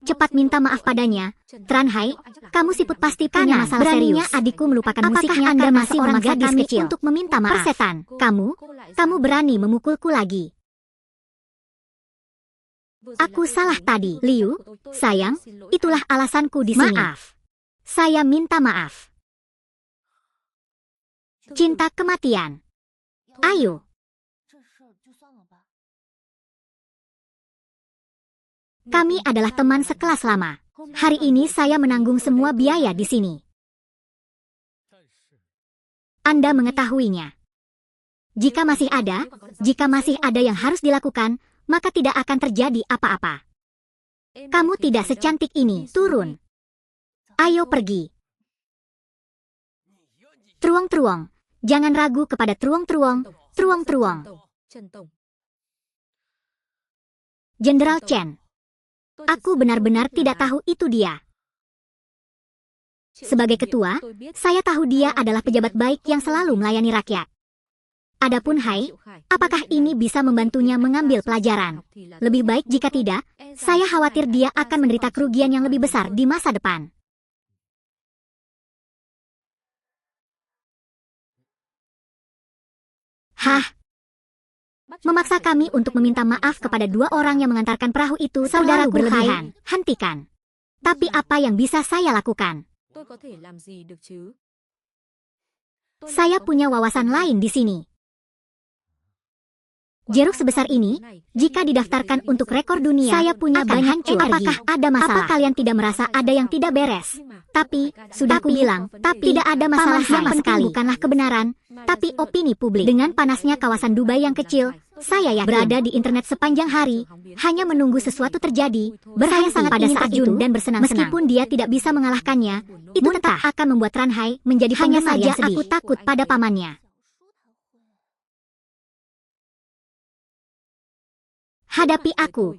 Cepat minta maaf padanya. Tranhai, kamu siput pasti punya masalah beraninya serius. Adikku melupakan musiknya. Anda masih orang gadis kecil untuk meminta maaf. Persetan, kamu berani memukulku lagi. Aku salah tadi, Liu. Sayang, itulah alasanku di sini. Maaf. Saya minta maaf. Cinta kematian. Ayo. Kami adalah teman sekelas lama. Hari ini saya menanggung semua biaya di sini. Anda mengetahuinya. Jika masih ada yang harus dilakukan, maka tidak akan terjadi apa-apa. Kamu tidak secantik ini, turun. Ayo pergi. Truong-truong, jangan ragu kepada truong-truong, truong-truong. Jenderal Chen, aku benar-benar tidak tahu itu dia. Sebagai ketua, saya tahu dia adalah pejabat baik yang selalu melayani rakyat. Adapun Hai, apakah ini bisa membantunya mengambil pelajaran? Lebih baik jika tidak, saya khawatir dia akan menderita kerugian yang lebih besar di masa depan. Hah? Memaksa kami untuk meminta maaf kepada 2 orang yang mengantarkan perahu itu, saudaraku berlebihan. Hentikan. Tapi apa yang bisa saya lakukan? Saya punya wawasan lain di sini. Jeruk sebesar ini, jika didaftarkan untuk rekor dunia, saya punya banyak energi. Apakah ada masalah? Apa kalian tidak merasa ada yang tidak beres? Tapi, sudah aku bilang, tidak ada masalah sama sekali. Bukanlah kebenaran, tapi opini publik. Dengan panasnya kawasan Dubai yang kecil, saya yakin berada di internet sepanjang hari, hanya menunggu sesuatu terjadi, berhenti sangat pada saat itu dan bersenang-senang. Meskipun dia tidak bisa mengalahkannya, itu tetap akan membuat Tranhai menjadi penggemar yang sedih. Hanya saja aku takut pada pamannya. Hadapi aku.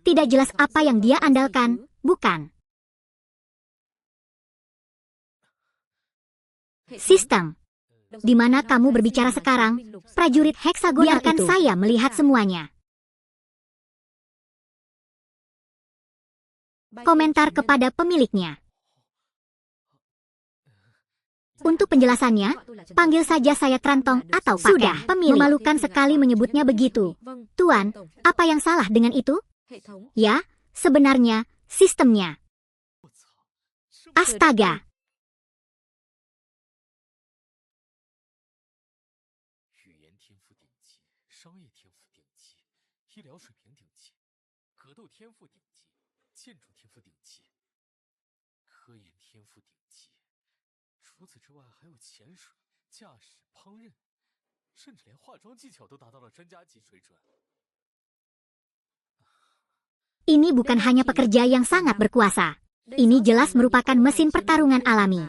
Tidak jelas apa yang dia andalkan, bukan? Sistem. Di mana kamu berbicara sekarang, prajurit heksagonal biarkan itu. Saya melihat semuanya. Komentar kepada pemiliknya. Untuk penjelasannya, panggil saja saya Trantong atau Paken. Sudah, pemilik. Memalukan sekali menyebutnya begitu. Tuan, apa yang salah dengan itu? Ya, sebenarnya, sistemnya. Astaga. Ini bukan hanya pekerja yang sangat berkuasa. Ini jelas merupakan mesin pertarungan alami.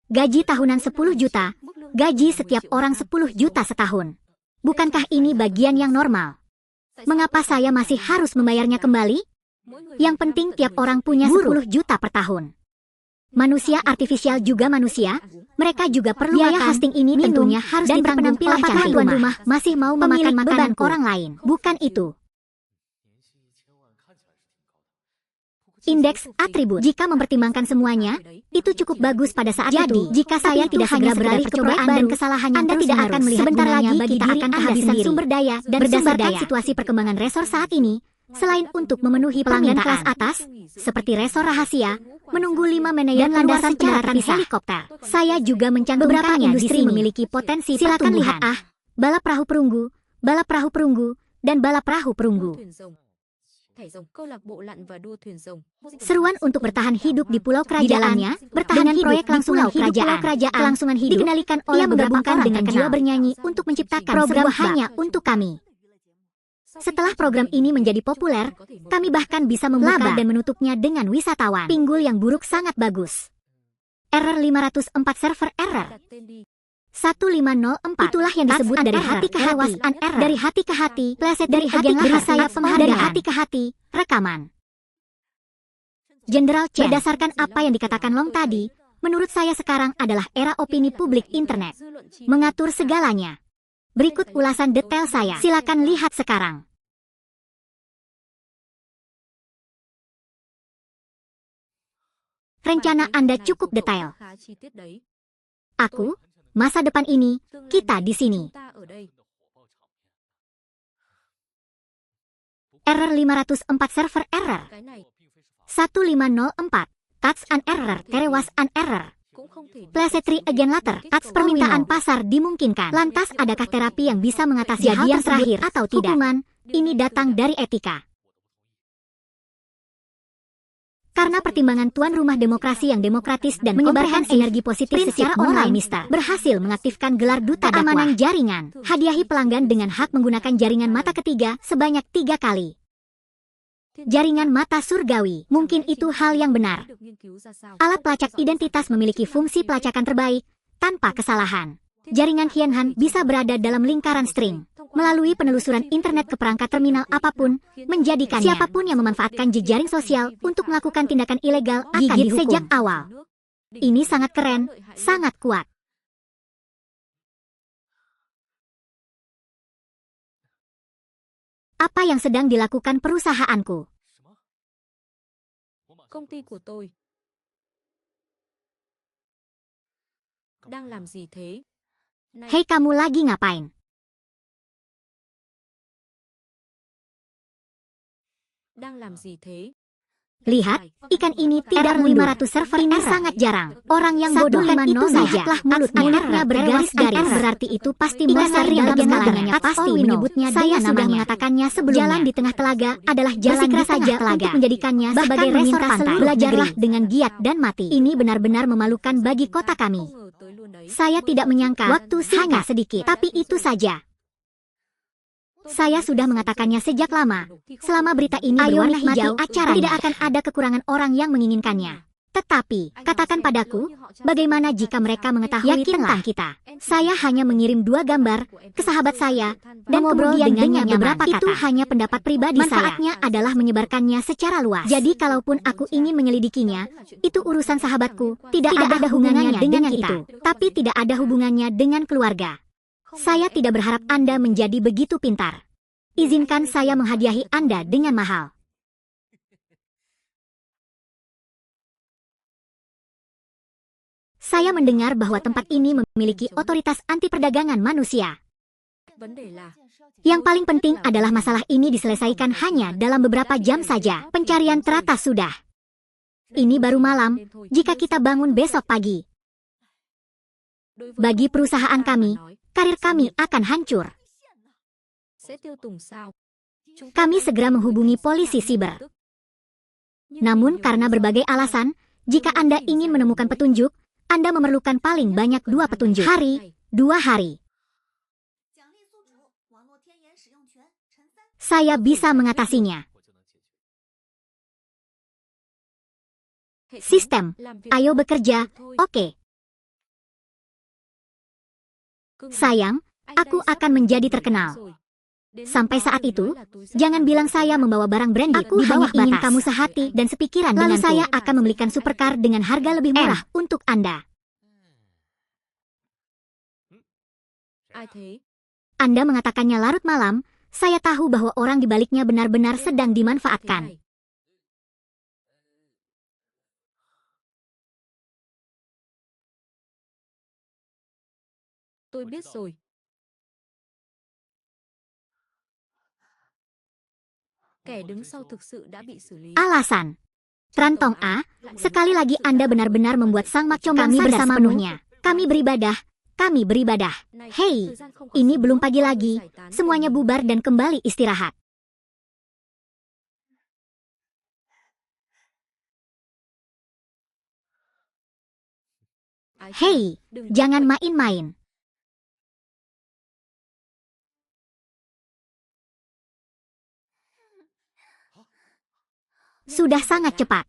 Gaji tahunan 10 juta, gaji setiap orang 10 juta setahun. Bukankah ini bagian yang normal? Mengapa saya masih harus membayarnya kembali? Yang penting tiap orang punya 10 juta per tahun. Manusia artifisial juga manusia, mereka juga perlu biaya hosting ini tentunya harus dan berpenampilan cantik. Tuan rumah masih mau memakan makanan orang lain, bukan itu. Indeks atribut. Jika mempertimbangkan semuanya, itu cukup bagus pada saat itu. Jika saya tidak segera beralih ke proyek dan kesalahan yang Anda tidak akan melihat sebentar lagi bagi kita akan kehabisan sumber daya dan berdasarkan situasi perkembangan resor saat ini. Selain untuk memenuhi pelanggan kelas atas, seperti resor rahasia, menunggu 5 manajer dan landasan pendaratan helikopter. Saya juga mencantumkan beberapa industri memiliki potensi silakan lihat balap perahu perunggu, dan balap perahu perunggu. Seruan untuk bertahan hidup di pulau kerajaannya, bertahan hidup proyek langsungan hidup pulau kerajaan, kelangsungan hidup dikendalikan oleh beberapa orang dengan jiwa bernyanyi untuk menciptakan program hanya untuk kami. Setelah program ini menjadi populer, kami bahkan bisa membuka dan menutupnya dengan wisatawan. Pinggul yang buruk sangat bagus. Error 504 server error. 1504. Itulah yang disebut dari hati ke hati. Dari hati ke hati, pleset dari hati ke hati, dari hati ke hati, rekaman. Jenderal Chen, berdasarkan apa yang dikatakan Long tadi, menurut saya sekarang adalah era opini publik internet. Mengatur segalanya. Berikut ulasan detail saya. Silakan lihat sekarang. Rencana Anda cukup detail. Aku, masa depan ini, kita di sini. Error 504 server error. 1504. Touch an error, terewas an error. Plesetry again later, touch permintaan pasar dimungkinkan. Lantas adakah terapi yang bisa mengatasi hal yang terakhir atau tidak? Hukuman, ini datang dari etika. Karena pertimbangan tuan rumah demokrasi yang demokratis dan menyebarkan energi positif secara online, Mister berhasil mengaktifkan gelar duta keamanan jaringan. Hadiahi pelanggan dengan hak menggunakan jaringan mata ketiga sebanyak 3 kali. Jaringan mata surgawi, mungkin itu hal yang benar. Alat pelacak identitas memiliki fungsi pelacakan terbaik, tanpa kesalahan. Jaringan Qianhan bisa berada dalam lingkaran string, melalui penelusuran internet ke perangkat terminal apapun, menjadikannya siapapun yang memanfaatkan jejaring sosial untuk melakukan tindakan ilegal akan dihukum sejak awal. Ini sangat keren, sangat kuat. Apa yang sedang dilakukan perusahaanku? Công ty của tôi đang làm gì thế? Hei, kamu lagi ngapain? Đang làm gì thế? Lihat, ikan ini tidak 500 server ini sangat jarang. Orang yang bodoh kan itu saja. Mulutnya bergaris-garis. Berarti itu pasti besar dalam skalanya. Pasti menyebutnya saya sudah mengatakannya sebelumnya. Jalan di tengah telaga adalah jalan di saja untuk menjadikannya sebagai resor pantai. Belajarlah dengan giat dan mati. Ini benar-benar memalukan bagi kota kami. Saya tidak menyangka waktu hanya sedikit. Tapi itu saja. Saya sudah mengatakannya sejak lama. Selama berita ini berwarna hijau, tidak akan ada kekurangan orang yang menginginkannya. Tetapi, katakan padaku, bagaimana jika mereka mengetahui tentang kita? Saya hanya mengirim 2 gambar ke sahabat saya dan ngobrol dengannya beberapa kata. Itu hanya pendapat pribadi saya. Manfaatnya adalah menyebarkannya secara luas. Jadi kalaupun aku ingin menyelidikinya, itu urusan sahabatku, tidak ada hubungannya dengan itu. Tapi tidak ada hubungannya dengan keluarga. Saya tidak berharap Anda menjadi begitu pintar. Izinkan saya menghadiahi Anda dengan mahal. Saya mendengar bahwa tempat ini memiliki otoritas anti perdagangan manusia. Yang paling penting adalah masalah ini diselesaikan hanya dalam beberapa jam saja. Pencarian teratas sudah. Ini baru malam, jika kita bangun besok pagi. Bagi perusahaan kami, karir kami akan hancur. Kami segera menghubungi polisi siber. Namun karena berbagai alasan, jika Anda ingin menemukan petunjuk, Anda memerlukan paling banyak 2 petunjuk. 2 hari. Saya bisa mengatasinya. Sistem, ayo bekerja, oke. Sayang, aku akan menjadi terkenal. Sampai saat itu, jangan bilang saya membawa barang branded. Aku hanya ingin kamu sehati dan sepikiran denganku. Lalu saya akan membelikan supercar dengan harga lebih murah untuk Anda. Anda mengatakannya larut malam, saya tahu bahwa orang di baliknya benar-benar sedang dimanfaatkan. Tôi biết rồi. Kẻ đứng sau thực sự đã bị xử lý. Alasan. Rantong A, sekali lagi Anda benar-benar membuat sang makcom kami bersama penuhnya. Kami beribadah. Kami beribadah. Hei, ini belum pagi lagi. Semuanya bubar dan kembali istirahat. Hei, jangan main-main. Sudah sangat cepat.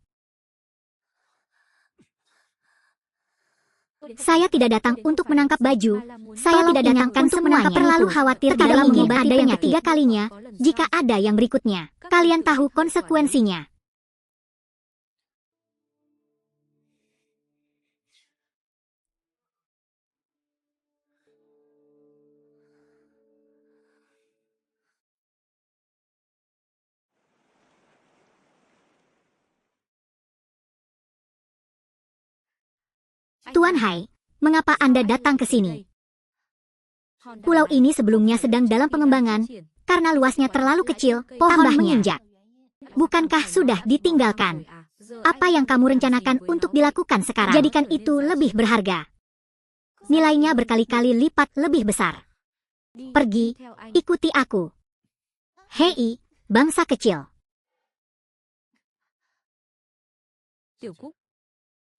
Saya tidak datang untuk menangkap baju. Saya tidak datang untuk menangkap. Terlalu khawatir dalam mengobati ada yang ketiga kalinya. Jika ada yang berikutnya, kalian tahu konsekuensinya. Tuan Hai, mengapa Anda datang ke sini? Pulau ini sebelumnya sedang dalam pengembangan, karena luasnya terlalu kecil, pohon menginjak. Bukankah sudah ditinggalkan? Apa yang kamu rencanakan untuk dilakukan sekarang? Jadikan itu lebih berharga. Nilainya berkali-kali lipat lebih besar. Pergi, ikuti aku. Hei, bangsa kecil.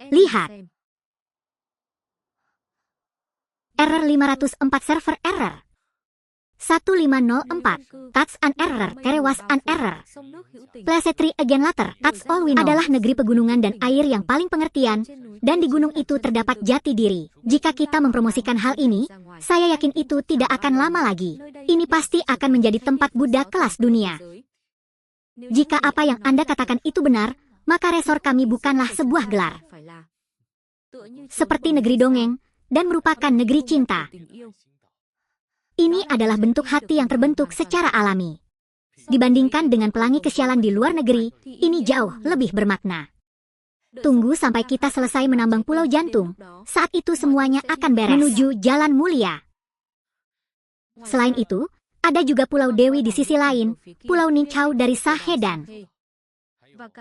Lihat. Error 504 server error. 1504, that's an error, there was an error. Please try again later, that's all we know. Adalah negeri pegunungan dan air yang paling pengertian, dan di gunung itu terdapat jati diri. Jika kita mempromosikan hal ini, saya yakin itu tidak akan lama lagi. Ini pasti akan menjadi tempat Buddha kelas dunia. Jika apa yang Anda katakan itu benar, maka resor kami bukanlah sebuah gelar. Seperti negeri dongeng, dan merupakan negeri cinta. Ini adalah bentuk hati yang terbentuk secara alami. Dibandingkan dengan pelangi kesialan di luar negeri, ini jauh lebih bermakna. Tunggu sampai kita selesai menambang pulau jantung. Saat itu semuanya akan beres. Menuju jalan mulia. Selain itu, ada juga Pulau Dewi di sisi lain, Pulau Nichau dari Sahedan.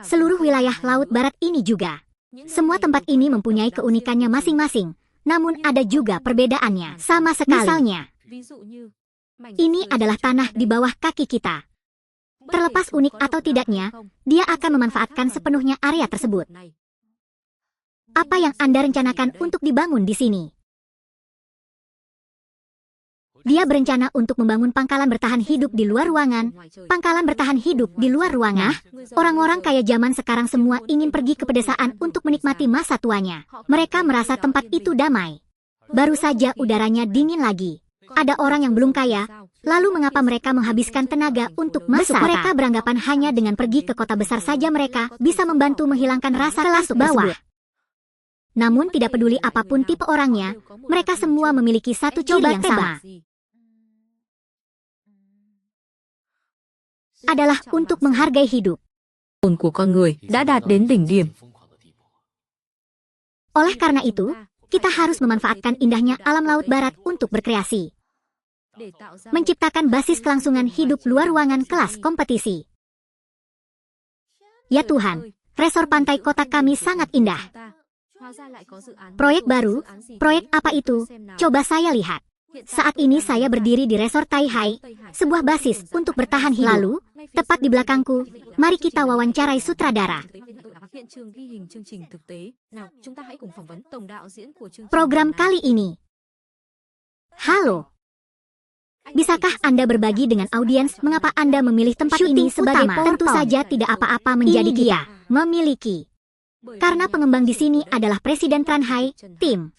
Seluruh wilayah laut barat ini juga. Semua tempat ini mempunyai keunikannya masing-masing. Namun ada juga perbedaannya. Sama sekali. Misalnya, ini adalah tanah di bawah kaki kita. Terlepas unik atau tidaknya, dia akan memanfaatkan sepenuhnya area tersebut. Apa yang Anda rencanakan untuk dibangun di sini? Dia berencana untuk membangun pangkalan bertahan hidup di luar ruangan. Pangkalan bertahan hidup di luar ruangan. Orang-orang kaya zaman sekarang semua ingin pergi ke pedesaan untuk menikmati masa tuanya. Mereka merasa tempat itu damai. Baru saja udaranya dingin lagi. Ada orang yang belum kaya, lalu mengapa mereka menghabiskan tenaga untuk masak? Mereka beranggapan hanya dengan pergi ke kota besar saja mereka bisa membantu menghilangkan rasa kelas bawah. Namun tidak peduli apapun tipe orangnya, mereka semua memiliki satu ciri yang sama. Adalah untuk menghargai hidup. Hồn của con người đã đạt đến đỉnh điểm. Oleh karena itu, kita harus memanfaatkan indahnya alam laut barat untuk berkreasi. Menciptakan basis kelangsungan hidup luar ruangan kelas kompetisi. Ya Tuhan, resor pantai kota kami sangat indah. Proyek baru, proyek apa itu? Coba saya lihat. Saat ini saya berdiri di resor Taihai, sebuah basis untuk bertahan hidup. Lalu, tepat di belakangku, mari kita wawancarai sutradara. Program kali ini. Halo. Bisakah Anda berbagi dengan audiens mengapa Anda memilih tempat ini sebagai utama? Tentu saja tidak apa-apa menjadi dia memiliki. Karena pengembang di sini adalah Presiden Tranhai, tim.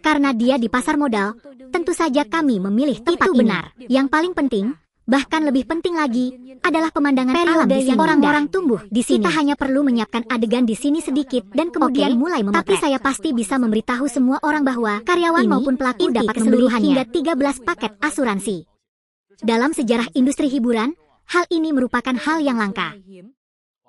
Karena dia di pasar modal, tentu saja kami memilih tempat itu benar. Yang paling penting, bahkan lebih penting lagi, adalah pemandangan alam di sini. Orang-orang tumbuh di sini. Kita hanya perlu menyiapkan adegan di sini sedikit dan kemudian mulai memotret. Tapi saya pasti bisa memberitahu semua orang bahwa karyawan maupun pelaku dapat membeli hingga 13 paket asuransi. Dalam sejarah industri hiburan, hal ini merupakan hal yang langka.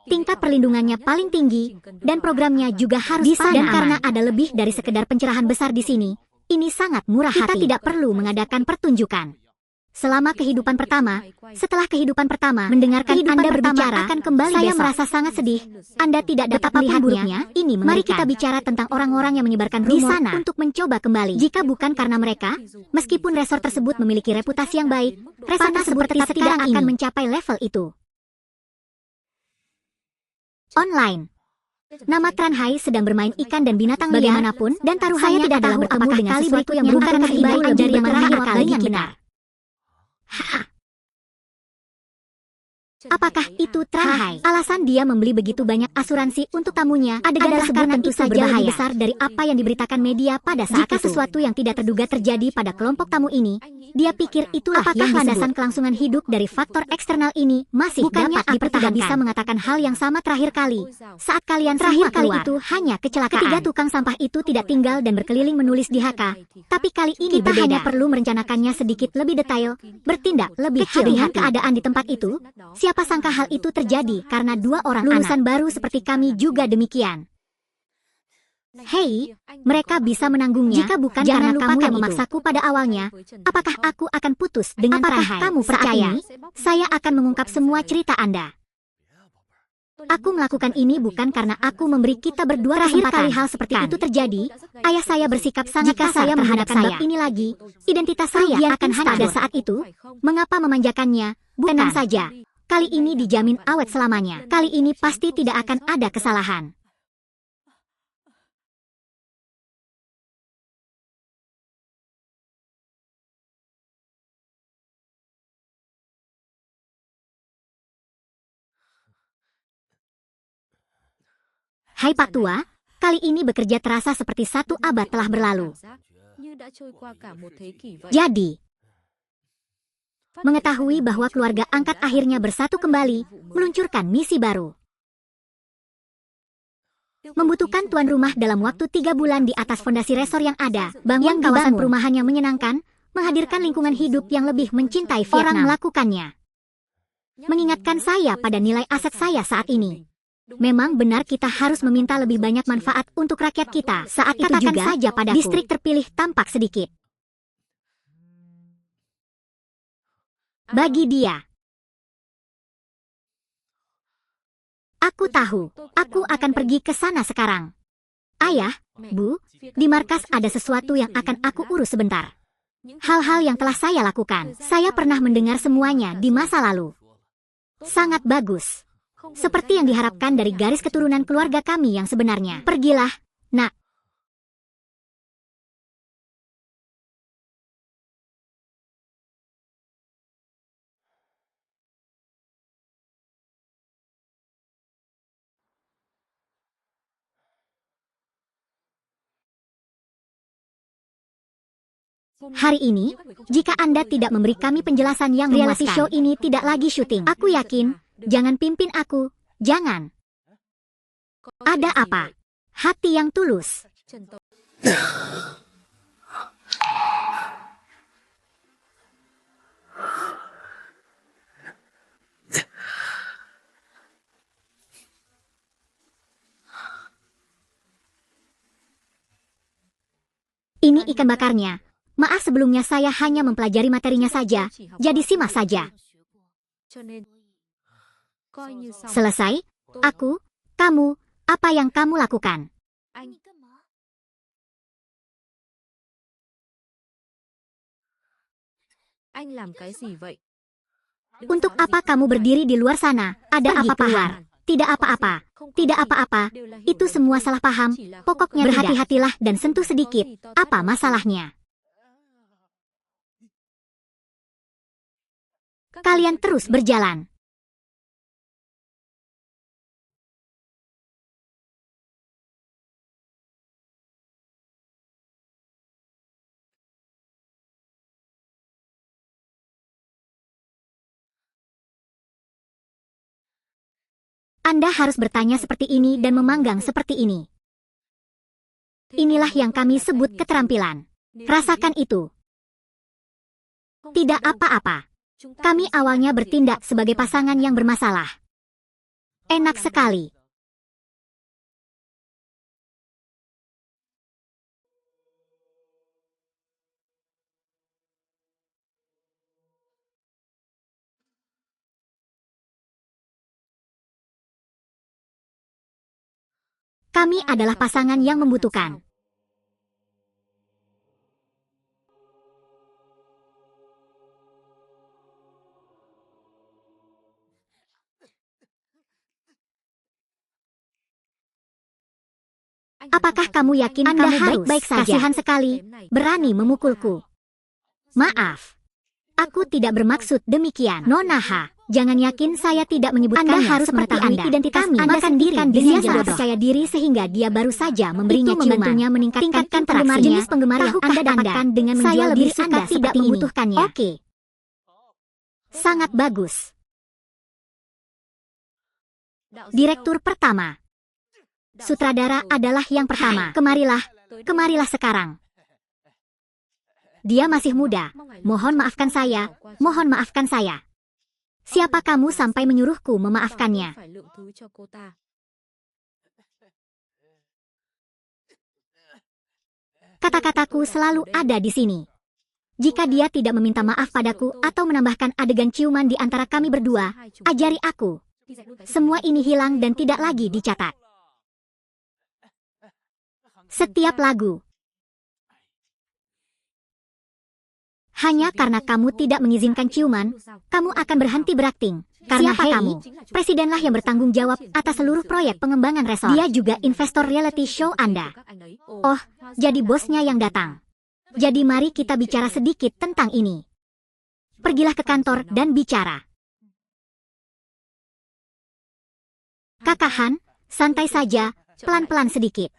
Tingkat perlindungannya paling tinggi, dan programnya juga harus bisa dan karena ada lebih dari sekedar pencerahan besar di sini, ini sangat murah hati. Kita tidak perlu mengadakan pertunjukan. Selama kehidupan pertama, setelah kehidupan pertama, mendengarkan Anda berbicara akan kembali saya besok. Merasa sangat sedih. Anda tidak dapat melihatnya. Ini mengerikan. Mari kita bicara tentang orang-orang yang menyebarkan rumor di sana untuk mencoba kembali. Jika bukan karena mereka, meskipun resor tersebut memiliki reputasi yang baik, resor tersebut tetap tidak akan mencapai level itu. Online. Nama Tranhai sedang bermain ikan dan binatang liar bagaimanapun, dan taruhannya tidak adalah bertemu dengan sesuatu yang berubah lebih baik dari yang terakhir kalinya benar. Apakah itu Tranhai? Alasan dia membeli begitu banyak asuransi untuk tamunya adalah karena tentu saja lebih besar dari apa yang diberitakan media pada saat itu. Jika sesuatu yang tidak terduga terjadi pada kelompok tamu ini, dia pikir itulah yang landasan kelangsungan hidup dari faktor eksternal ini masih bukannya dapat dipertahankan. Bisa mengatakan hal yang sama terakhir kali. Saat kalian terakhir kali itu hanya kecelakaan. Ketiga tukang sampah itu tidak tinggal dan berkeliling menulis di HK. Tapi kali ini kita hanya perlu merencanakannya sedikit lebih detail, bertindak lebih hati-hati. Keadaan di tempat itu, siapa sangka hal itu terjadi karena dua orang lulusan baru seperti kami juga demikian. Hei, mereka bisa menanggungnya. Jika bukan karena kamu yang memaksaku pada awalnya, apakah aku akan putus dengan Tranhai? Kamu percaya? Saya akan mengungkap semua cerita Anda. Aku melakukan ini bukan karena aku memberi kita berdua terakhir kali hal seperti itu terjadi. Ayah saya bersikap sangat kasar saya menggunakan bab ini lagi. Identitas saya akan hancur pada saat itu. Mengapa memanjakannya? Tenang saja. Kali ini dijamin awet selamanya. Kali ini pasti tidak akan ada kesalahan. Hai Pak Tua, kali ini bekerja terasa seperti 1 abad telah berlalu. Jadi, mengetahui bahwa keluarga angkat akhirnya bersatu kembali, meluncurkan misi baru. Membutuhkan tuan rumah dalam waktu 3 bulan di atas fondasi resor yang ada, bangun kawasan perumahan yang menyenangkan, menghadirkan lingkungan hidup yang lebih mencintai Vietnam. Orang melakukannya. Mengingatkan saya pada nilai aset saya saat ini. Memang benar kita harus meminta lebih banyak manfaat untuk rakyat kita. Saat itu juga, saja padaku, distrik terpilih tampak sedikit. Bagi dia. Aku tahu, aku akan pergi ke sana sekarang. Ayah, Bu, di markas ada sesuatu yang akan aku urus sebentar. Hal-hal yang telah saya lakukan, saya pernah mendengar semuanya di masa lalu. Sangat bagus. Seperti yang diharapkan dari garis keturunan keluarga kami yang sebenarnya. Pergilah, nak. Hari ini, jika Anda tidak memberi kami penjelasan yang reality show ini tidak lagi syuting. Aku yakin, jangan pimpin aku, jangan. Ada apa? Hati yang tulus. Ini ikan bakarnya. Maaf sebelumnya saya hanya mempelajari materinya saja, jadi simak saja. Selesai, aku, kamu, apa yang kamu lakukan? Untuk apa kamu berdiri di luar sana? Ada apa pahar? Tidak apa-apa, tidak apa-apa. Itu semua salah paham. Pokoknya berhati-hatilah dan sentuh sedikit. Apa masalahnya? Kalian terus berjalan. Anda harus bertanya seperti ini dan memanggang seperti ini. Inilah yang kami sebut keterampilan. Rasakan itu. Tidak apa-apa. Kami awalnya bertindak sebagai pasangan yang bermasalah. Enak sekali. Kami adalah pasangan yang membutuhkan. Apakah kamu yakin Anda kamu harus baik-baik saja? Kasihan sekali, berani memukulku. Maaf, aku tidak bermaksud demikian. Nonaha, jangan yakin saya tidak menyebutkannya. Anda harus mengetahui identitas kami. Makan diri dia sangat percaya diri sehingga dia baru saja memberinya ciuman. Membantunya meningkatkan penggemar jenis penggemar yang Anda dapatkan dengan menjual diri Anda tidak membutuhkannya. Oke. Sangat bagus. Direktur pertama. Sutradara adalah yang pertama. Kemarilah sekarang. Dia masih muda. Mohon maafkan saya. Siapa kamu sampai menyuruhku memaafkannya? Kata-kataku selalu ada di sini. Jika dia tidak meminta maaf padaku atau menambahkan adegan ciuman di antara kami berdua, ajari aku. Semua ini hilang dan tidak lagi dicatat. Setiap lagu. Hanya karena kamu tidak mengizinkan ciuman, kamu akan berhenti berakting. Karena siapa kamu? Presidenlah yang bertanggung jawab atas seluruh proyek pengembangan resort. Dia juga investor reality show Anda. Oh, jadi bosnya yang datang. Jadi mari kita bicara sedikit tentang ini. Pergilah ke kantor dan bicara. Kakak Han, santai saja, pelan-pelan sedikit.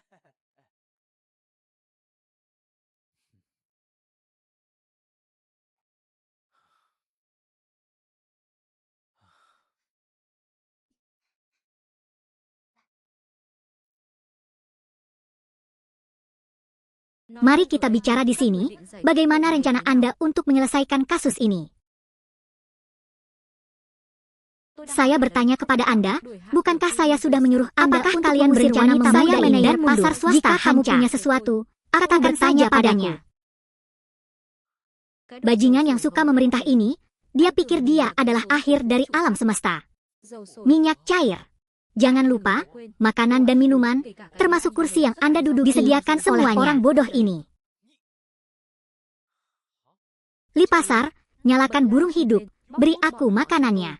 Mari kita bicara di sini, bagaimana rencana Anda untuk menyelesaikan kasus ini? Saya bertanya kepada Anda, bukankah saya sudah menyuruh Anda untuk kalian berencana membayar manajer pasar swasta? Jika kamu punya sesuatu, katakan saja padanya. Bajingan yang suka memerintah ini, dia pikir dia adalah akhir dari alam semesta. Minyak cair. Jangan lupa, makanan dan minuman, termasuk kursi yang Anda duduk disediakan oleh orang bodoh ini. Li Pasar, nyalakan burung hidup, beri aku makanannya.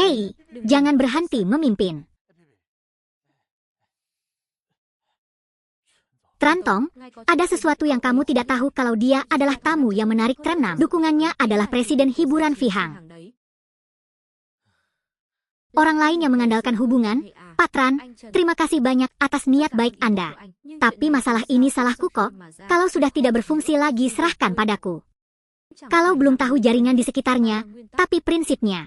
Hei, jangan berhenti memimpin. Trantong, ada sesuatu yang kamu tidak tahu kalau dia adalah tamu yang menarik terenam. Dukungannya adalah presiden hiburan Vihang. Orang lain yang mengandalkan hubungan, Patran, terima kasih banyak atas niat baik Anda. Tapi masalah ini salahku kok. Kalau sudah tidak berfungsi lagi serahkan padaku. Kalau belum tahu jaringan di sekitarnya, tapi prinsipnya.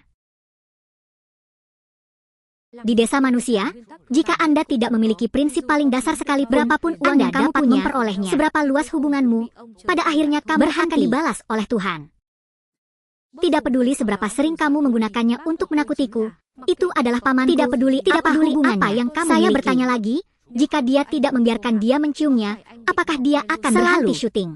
Di desa manusia, jika Anda tidak memiliki prinsip paling dasar sekalipun, berapapun uang yang kamu dapat memperolehnya, seberapa luas hubunganmu, pada akhirnya kamu akan dibalas oleh Tuhan. Tidak peduli seberapa sering kamu menggunakannya untuk menakutiku, itu adalah pamanku. Tidak peduli apa yang kamu miliki. Saya bertanya lagi, jika dia tidak membiarkan dia menciumnya, apakah dia akan berhenti syuting?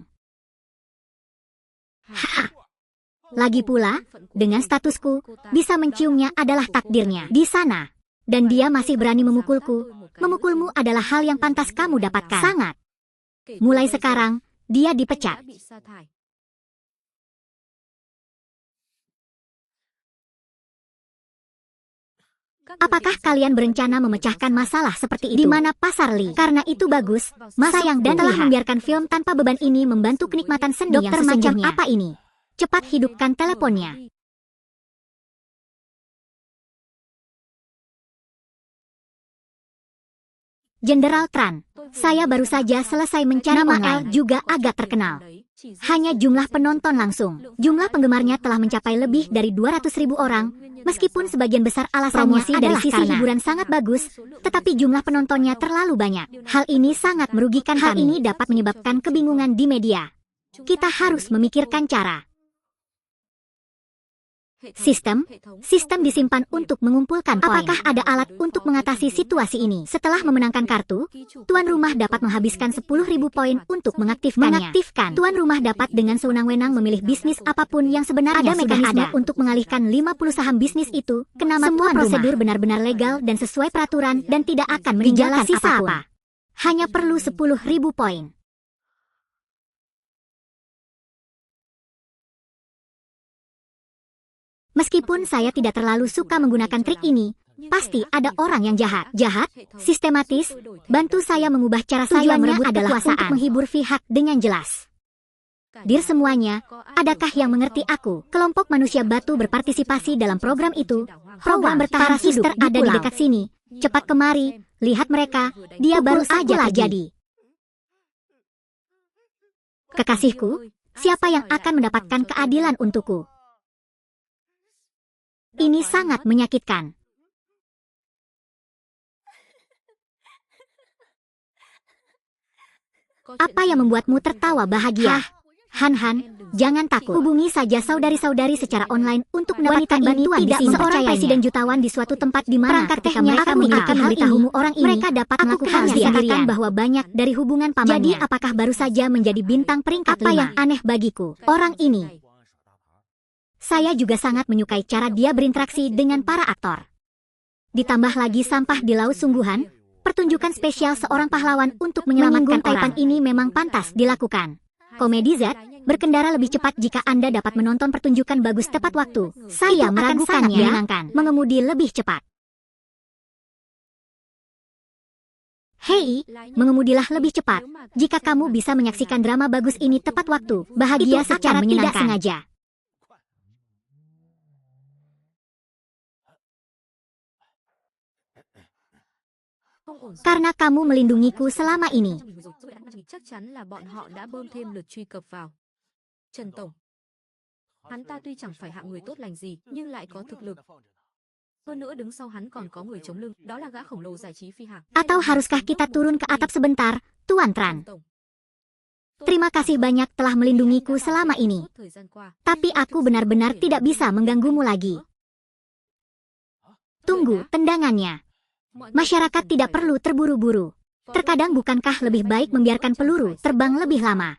Lagi pula, dengan statusku, bisa menciumnya adalah takdirnya. Di sana, dan dia masih berani memukulku. Memukulmu adalah hal yang pantas kamu dapatkan. Sangat. Mulai sekarang, dia dipecat. Apakah kalian berencana memecahkan masalah seperti itu? Di mana Pasar Li? Karena itu bagus, sayang dan telah membiarkan film tanpa beban ini membantu kenikmatan seni yang sesungguhnya. Dokter macam apa ini? Cepat hidupkan teleponnya. Jenderal Tran, saya baru saja selesai mencari. Nama L juga agak terkenal. Hanya jumlah penonton langsung. Jumlah penggemarnya telah mencapai lebih dari 200.000 orang. Meskipun sebagian besar alasannya dari sisi hiburan sangat bagus, tetapi jumlah penontonnya terlalu banyak. Hal ini sangat merugikan kami. Hal ini dapat menyebabkan kebingungan di media. Kita harus memikirkan cara. Sistem disimpan untuk mengumpulkan poin. Apakah ada alat untuk mengatasi situasi ini? Setelah memenangkan kartu, tuan rumah dapat menghabiskan 10.000 poin untuk mengaktifkannya. Tuan rumah dapat dengan sewenang-wenang memilih bisnis apapun yang sebenarnya ada mekanisme untuk mengalihkan 50 saham bisnis itu ke nama tuan rumah. Semua prosedur benar-benar legal dan sesuai peraturan dan tidak akan meninggalkan sisa apa. Hanya perlu 10.000 poin. Meskipun saya tidak terlalu suka menggunakan trik ini, pasti ada orang yang jahat, sistematis, bantu saya mengubah cara saya merebut adalah untuk menghibur pihak dengan jelas. Dir semuanya, adakah yang mengerti aku? Kelompok manusia batu berpartisipasi dalam program itu. Program bertahan hidup ada di dekat sini. Cepat kemari, lihat mereka, dia baru saja terjadi. Kekasihku, siapa yang akan mendapatkan keadilan untukku? Ini sangat menyakitkan. Apa yang membuatmu tertawa bahagia? Han, jangan takut. Hubungi saja saudari-saudari secara online untuk mendapatkan bantuan di sini. Seorang presiden jutawan di suatu tempat di mana ketika mereka memiliki hal ini, mereka dapat melakukannya sendirian. Bahwa banyak dari hubungan pamannya. Jadi apakah baru saja menjadi bintang peringkat 5? Apa yang aneh bagiku? Orang ini. Saya juga sangat menyukai cara dia berinteraksi dengan para aktor. Ditambah lagi sampah di laut sungguhan, pertunjukan spesial seorang pahlawan untuk menyelamatkan orang ini memang pantas dilakukan. Komedi Z, berkendara lebih cepat jika Anda dapat menonton pertunjukan bagus tepat waktu. Saya meragukannya, menyenangkan. Mengemudi lebih cepat. Hei, mengemudilah lebih cepat. Jika kamu bisa menyaksikan drama bagus ini tepat waktu, bahagia secara tidak sengaja. Karena kamu melindungiku selama ini. Chắc chắn là bọn họ đã bơm thêm lượt truy cập vào. Trần Tổng, hắn ta tuy chẳng phải hạng người tốt lành gì, nhưng lại có thực lực. Hơn nữa đứng sau hắn còn có người chống lưng, đó là gã khổng lồ giải trí phi hạng. Atau haruskah kita turun ke atap sebentar, Tuan Tran? Terima kasih banyak telah melindungiku selama ini. Tapi aku benar-benar tidak bisa mengganggumu lagi. Tunggu tendangannya. Masyarakat tidak perlu terburu-buru. Terkadang bukankah lebih baik membiarkan peluru terbang lebih lama?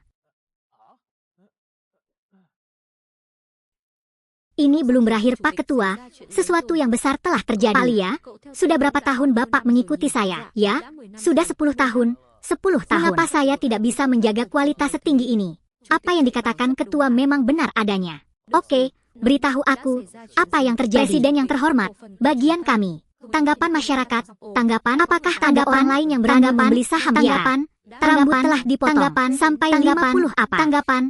Ini belum berakhir Pak Ketua, sesuatu yang besar telah terjadi. Pak Lia, sudah berapa tahun Bapak mengikuti saya? Ya, sudah 10 tahun. 10 tahun. Mengapa saya tidak bisa menjaga kualitas setinggi ini? Apa yang dikatakan Ketua memang benar adanya. Oke, beritahu aku, apa yang terjadi? Presiden yang terhormat, bagian kami. Tanggapan masyarakat, apakah ada orang lain yang berani membeli saham? Rambut telah dipotong sampai 50 apa? Tanggapan.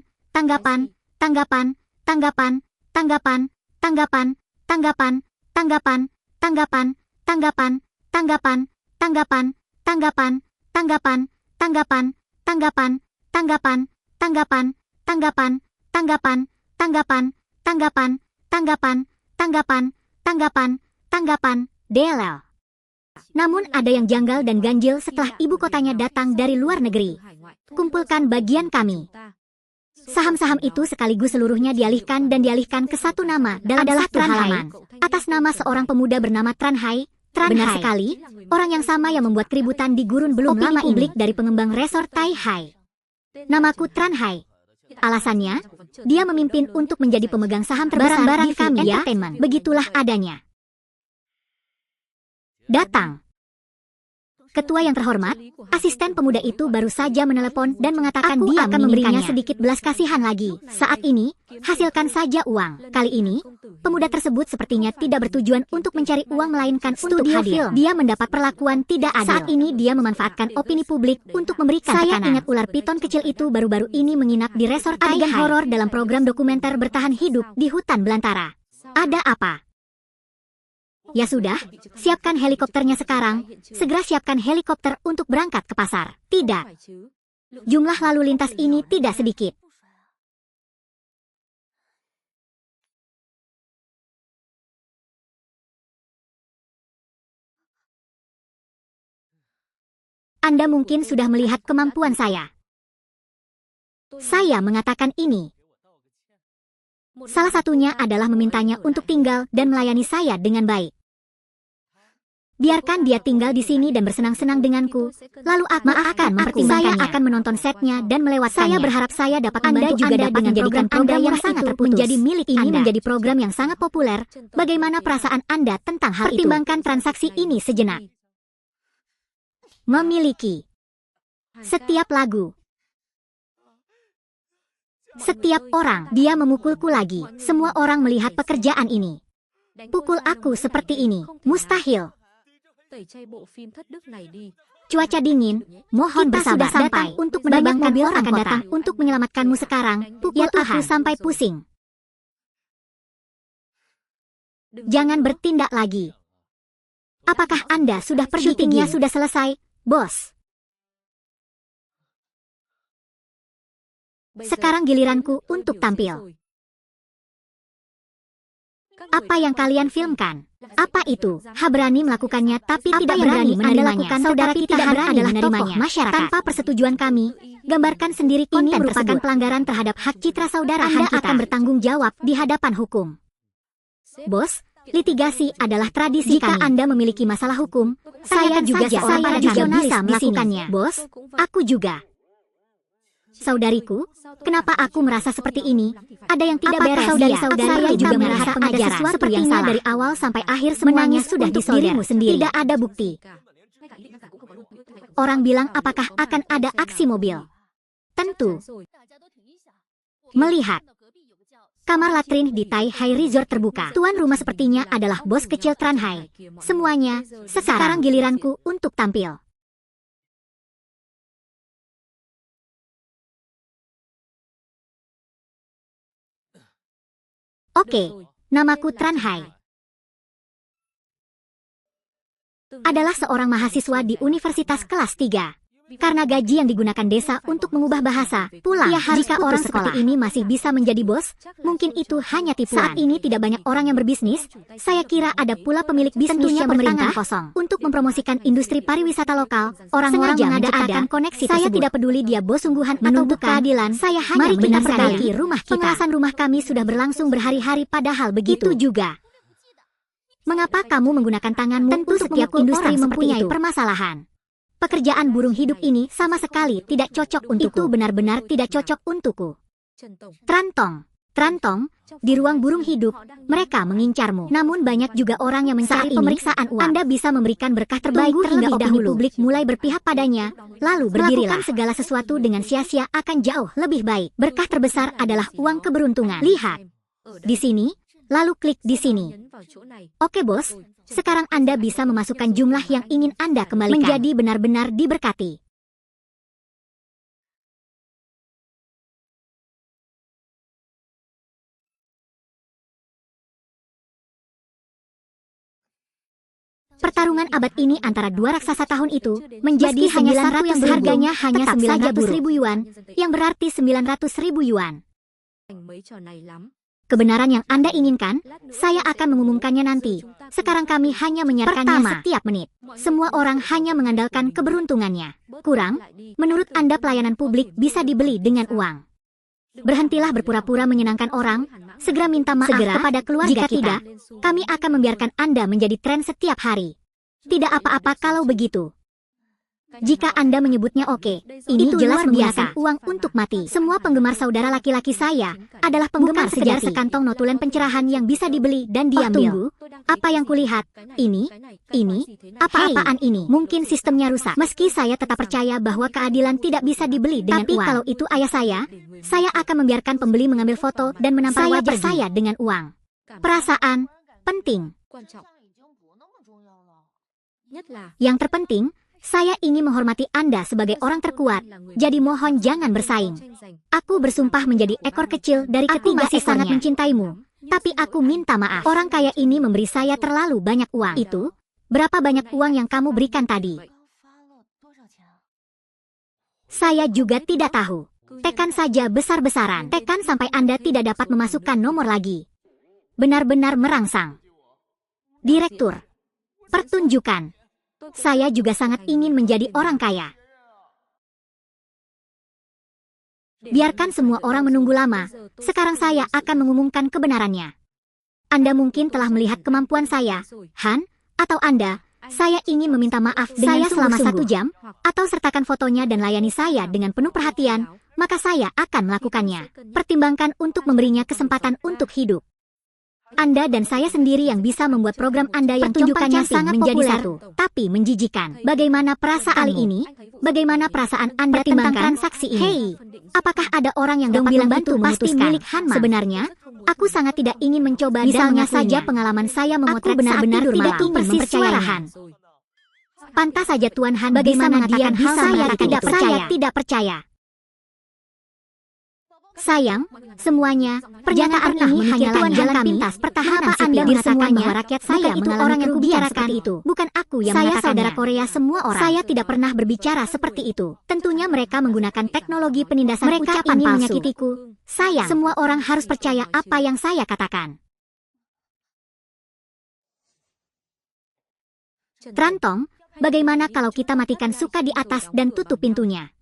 DLL. Namun ada yang janggal dan ganjil setelah ibu kotanya datang dari luar negeri. Kumpulkan bagian kami. Saham-saham itu sekaligus seluruhnya dialihkan ke satu nama dalam satu halaman. Atas nama seorang pemuda bernama Tranhai. Benar sekali, orang yang sama yang membuat keributan di gurun belum lama publik dari pengembang resort Taihai. Namaku Tranhai. Alasannya, dia memimpin untuk menjadi pemegang saham terbesar di kami Entertainment. Begitulah adanya. Datang. Ketua yang terhormat, asisten pemuda itu baru saja menelepon dan mengatakan dia akan memberinya sedikit belas kasihan lagi. Saat ini, hasilkan saja uang. Kali ini, pemuda tersebut sepertinya tidak bertujuan untuk mencari uang melainkan untuk hadir. Dia mendapat perlakuan tidak adil. Saat ini dia memanfaatkan opini publik untuk memberikan tekanan. Saya ingat ular piton kecil itu baru-baru ini menginap di resort adegan horor dalam program dokumenter bertahan hidup di hutan belantara. Ada apa? Ya sudah, siapkan helikopternya sekarang. Segera siapkan helikopter untuk berangkat ke pasar. Tidak. Jumlah lalu lintas ini tidak sedikit. Anda mungkin sudah melihat kemampuan saya. Saya mengatakan ini. Salah satunya adalah memintanya untuk tinggal dan melayani saya dengan baik. Biarkan dia tinggal di sini dan bersenang-senang denganku. Lalu aku akan mempertimbangkannya. Saya akan menonton setnya dan melewatkannya. Saya berharap saya dapat membantu Anda dapat menjadikan program yang sangat terputus menjadi milik ini menjadi program yang sangat populer. Bagaimana perasaan Anda tentang hal itu? Pertimbangkan transaksi ini sejenak. Memiliki setiap lagu. Setiap orang, dia memukulku lagi. Semua orang melihat pekerjaan ini. Pukul aku seperti ini. Mustahil. Cuaca dingin, mohon bersabar. Datang untuk menerbang mobil akan datang untuk menyelamatkanmu sekarang. Pukul aku sampai pusing. Jangan bertindak lagi. Apakah Anda sudah pergi? Syutingnya sudah selesai, bos. Sekarang giliranku untuk tampil. Apa yang kalian filmkan? Apa itu? Berani melakukannya tapi tidak berani menerimanya. Saudara kita adalah tokoh masyarakat. Tanpa persetujuan kami, gambarkan sendiri konten ini merupakan pelanggaran terhadap hak citra saudara. Anda akan bertanggung jawab di hadapan hukum. Bos, litigasi adalah tradisi kami. Jika Anda memiliki masalah hukum, saya juga seorang jurnalis bisa melakukannya. Bos, aku juga. Saudariku, kenapa aku merasa seperti ini? Ada yang tidak beres. Saudari-saudari saya juga merasa ada sesuatu yang salah. Dari awal sampai akhir semuanya sudah disolder. Tidak ada bukti. Orang bilang apakah akan ada aksi mobil? Tentu. Melihat kamar latrin di Tai Hai Resort terbuka. Tuan rumah sepertinya adalah bos kecil Tran Hai. Semuanya, sekarang giliranku untuk tampil. Oke, namaku Tran Hai. Adalah seorang mahasiswa di universitas kelas 3. Karena gaji yang digunakan desa untuk mengubah bahasa, pulang. Jika orang seperti ini masih bisa menjadi bos, mungkin itu hanya tipuan. Saat ini tidak banyak orang yang berbisnis. Saya kira ada pula pemilik bisnis yang bertangan kosong. Untuk mempromosikan industri pariwisata lokal, orang-orang mengada-adakan koneksi tersebut. Saya tidak peduli dia bos sungguhan atau keadilan. Saya hanya memperbaiki rumah kita. Pengawasan rumah kami sudah berlangsung berhari-hari padahal begitu juga. Mengapa kamu menggunakan tanganmu? Tentu setiap industri mempunyai permasalahan. Pekerjaan burung hidup ini sama sekali tidak cocok untukku. Itu benar-benar tidak cocok untukku. Trantong, di ruang burung hidup, mereka mengincarmu. Namun banyak juga orang yang mencari pemeriksaan uang. Anda bisa memberikan berkah terbaik hingga opini publik mulai berpihak padanya, lalu berdirilah. Melakukan segala sesuatu dengan sia-sia akan jauh lebih baik. Berkah terbesar adalah uang keberuntungan. Lihat. Di sini, lalu klik di sini. Oke bos. Sekarang Anda bisa memasukkan jumlah yang ingin Anda kembalikan. Menjadi benar-benar diberkati. Pertarungan abad ini antara dua raksasa tahun itu menjadi hanya satu yang harganya hanya 900.000 yuan, yang berarti 900.000 yuan. Kebenaran yang Anda inginkan, saya akan mengumumkannya nanti. Sekarang kami hanya menyiarkannya setiap menit. Semua orang hanya mengandalkan keberuntungannya. Kurang, menurut Anda pelayanan publik bisa dibeli dengan uang. Berhentilah berpura-pura menyenangkan orang, segera minta maaf kepada keluarga kita. Jika tidak, kami akan membiarkan Anda menjadi tren setiap hari. Tidak apa-apa kalau begitu. Jika Anda menyebutnya oke, ini jelas menggunakan uang untuk mati. Semua penggemar saudara laki-laki saya adalah penggemar sekedar sekantong notulen pencerahan yang bisa dibeli dan diambil. Tunggu, apa yang kulihat? Ini, apa-apaan ini? Mungkin sistemnya rusak. Meski saya tetap percaya bahwa keadilan tidak bisa dibeli dengan uang. Tapi kalau itu ayah saya akan membiarkan pembeli mengambil foto dan menampar wajah saya dengan uang. Perasaan penting. Yang terpenting, saya ingin menghormati Anda sebagai orang terkuat, jadi mohon jangan bersaing. Aku bersumpah menjadi ekor kecil dari ketiga ekornya. Aku masih sangat mencintaimu, tapi aku minta maaf. Orang kaya ini memberi saya terlalu banyak uang. Itu, berapa banyak uang yang kamu berikan tadi? Saya juga tidak tahu. Tekan saja besar-besaran. Tekan sampai Anda tidak dapat memasukkan nomor lagi. Benar-benar merangsang. Direktur. Pertunjukan. Saya juga sangat ingin menjadi orang kaya. Biarkan semua orang menunggu lama. Sekarang saya akan mengumumkan kebenarannya. Anda mungkin telah melihat kemampuan saya, Han, atau Anda. Saya ingin meminta maaf dengan selama 1 jam, atau sertakan fotonya dan layani saya dengan penuh perhatian, maka saya akan melakukannya. Pertimbangkan untuk memberinya kesempatan untuk hidup. Anda dan saya sendiri yang bisa membuat program Anda yang pertunjukannya sangat menjadi satu, tapi menjijikan. Bagaimana perasaan kali ini? Bagaimana perasaan Anda tentang transaksi ini? Hei, apakah ada orang yang dapat membantu memutuskan? Milik Hanma. Sebenarnya, aku sangat tidak ingin mencoba. Misalnya saja pengalaman saya memotret benar-benar tidak ingin mempercayai. Pantas saja Tuan Han bagaimana dia bisa saya tidak percaya. Sayang, semuanya, pernyataan ini hanyalah jalan pintas pertahanan Anda merasakan bahwa rakyat saya itu orang yang kubicarakan itu. Bukan aku yang mengatakannya. Saya saudara Korea semua orang. Saya tidak pernah berbicara seperti itu. Tentunya mereka menggunakan teknologi penindasan mereka ingin menyakitiku. Sayang, semua orang harus percaya apa yang saya katakan. Trantong, bagaimana kalau kita matikan Suka di atas dan tutup pintunya?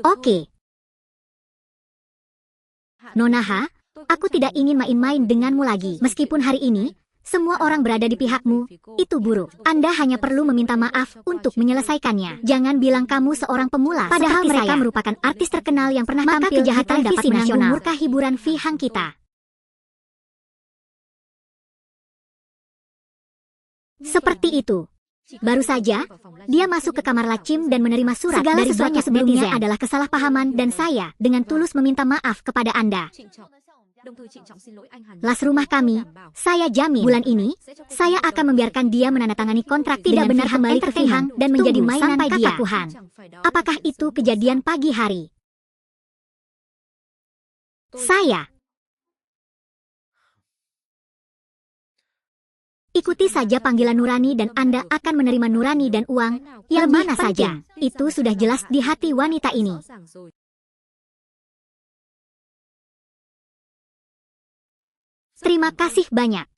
Oke. Nonaha, aku tidak ingin main-main denganmu lagi. Meskipun hari ini, semua orang berada di pihakmu, itu buruk. Anda hanya perlu meminta maaf untuk menyelesaikannya. Jangan bilang kamu seorang pemula. Padahal mereka merupakan artis terkenal yang pernah tampil kejahatan dapat menanggung murka hiburan Vihang kita. Seperti itu. Baru saja, dia masuk ke kamar Lacim dan menerima surat dari banyak sebelumnya adalah kesalahpahaman dan saya dengan tulus meminta maaf kepada Anda. Las rumah kami, saya jamin bulan ini, saya akan membiarkan dia menandatangani kontrak tidak benar kembali ke Vihang dan menjadi mainan kataku Han. Apakah itu kejadian pagi hari? Saya ikuti saja panggilan nurani dan Anda akan menerima nurani dan uang yang mana saja. Itu sudah jelas di hati wanita ini. Terima kasih banyak.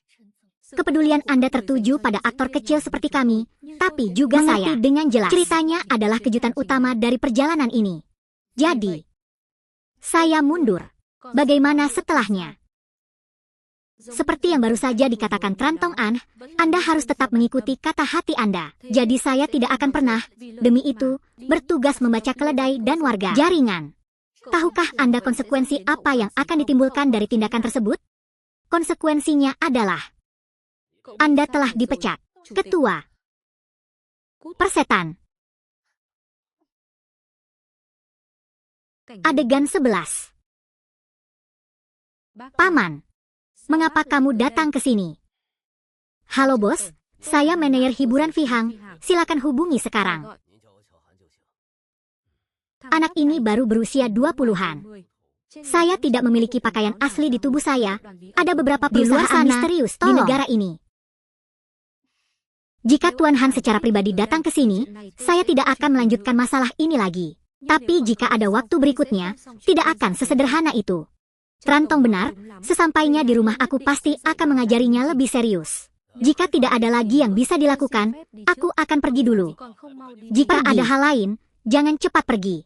Kepedulian Anda tertuju pada aktor kecil seperti kami, tapi juga saya dengan jelas. Ceritanya adalah kejutan utama dari perjalanan ini. Jadi, saya mundur. Bagaimana setelahnya? Seperti yang baru saja dikatakan Trantong An, Anda harus tetap mengikuti kata hati Anda. Jadi saya tidak akan pernah, demi itu, bertugas membaca keledai dan warga jaringan. Tahukah Anda konsekuensi apa yang akan ditimbulkan dari tindakan tersebut? Konsekuensinya adalah Anda telah dipecat. Ketua Persetan. Adegan 11. Paman, mengapa kamu datang ke sini? Halo bos, saya manajer hiburan Vihang, silakan hubungi sekarang. Anak ini baru berusia 20-an. Saya tidak memiliki pakaian asli di tubuh saya, ada beberapa perusahaan misterius di negara ini. Jika Tuan Han secara pribadi datang ke sini, saya tidak akan melanjutkan masalah ini lagi. Tapi jika ada waktu berikutnya, tidak akan sesederhana itu. Trantong benar, sesampainya di rumah aku pasti akan mengajarinya lebih serius. Jika tidak ada lagi yang bisa dilakukan, aku akan pergi dulu. Jika ada hal lain, jangan cepat pergi.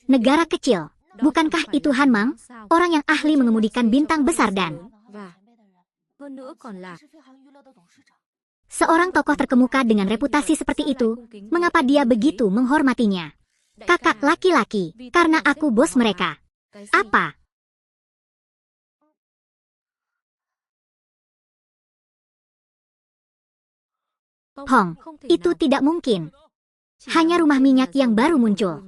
Negara kecil, bukankah itu Han Mang, orang yang ahli mengemudikan bintang besar dan seorang tokoh terkemuka dengan reputasi seperti itu, mengapa dia begitu menghormatinya? Kakak laki-laki, karena aku bos mereka. Apa? Hong, itu tidak mungkin. Hanya rumah minyak yang baru muncul.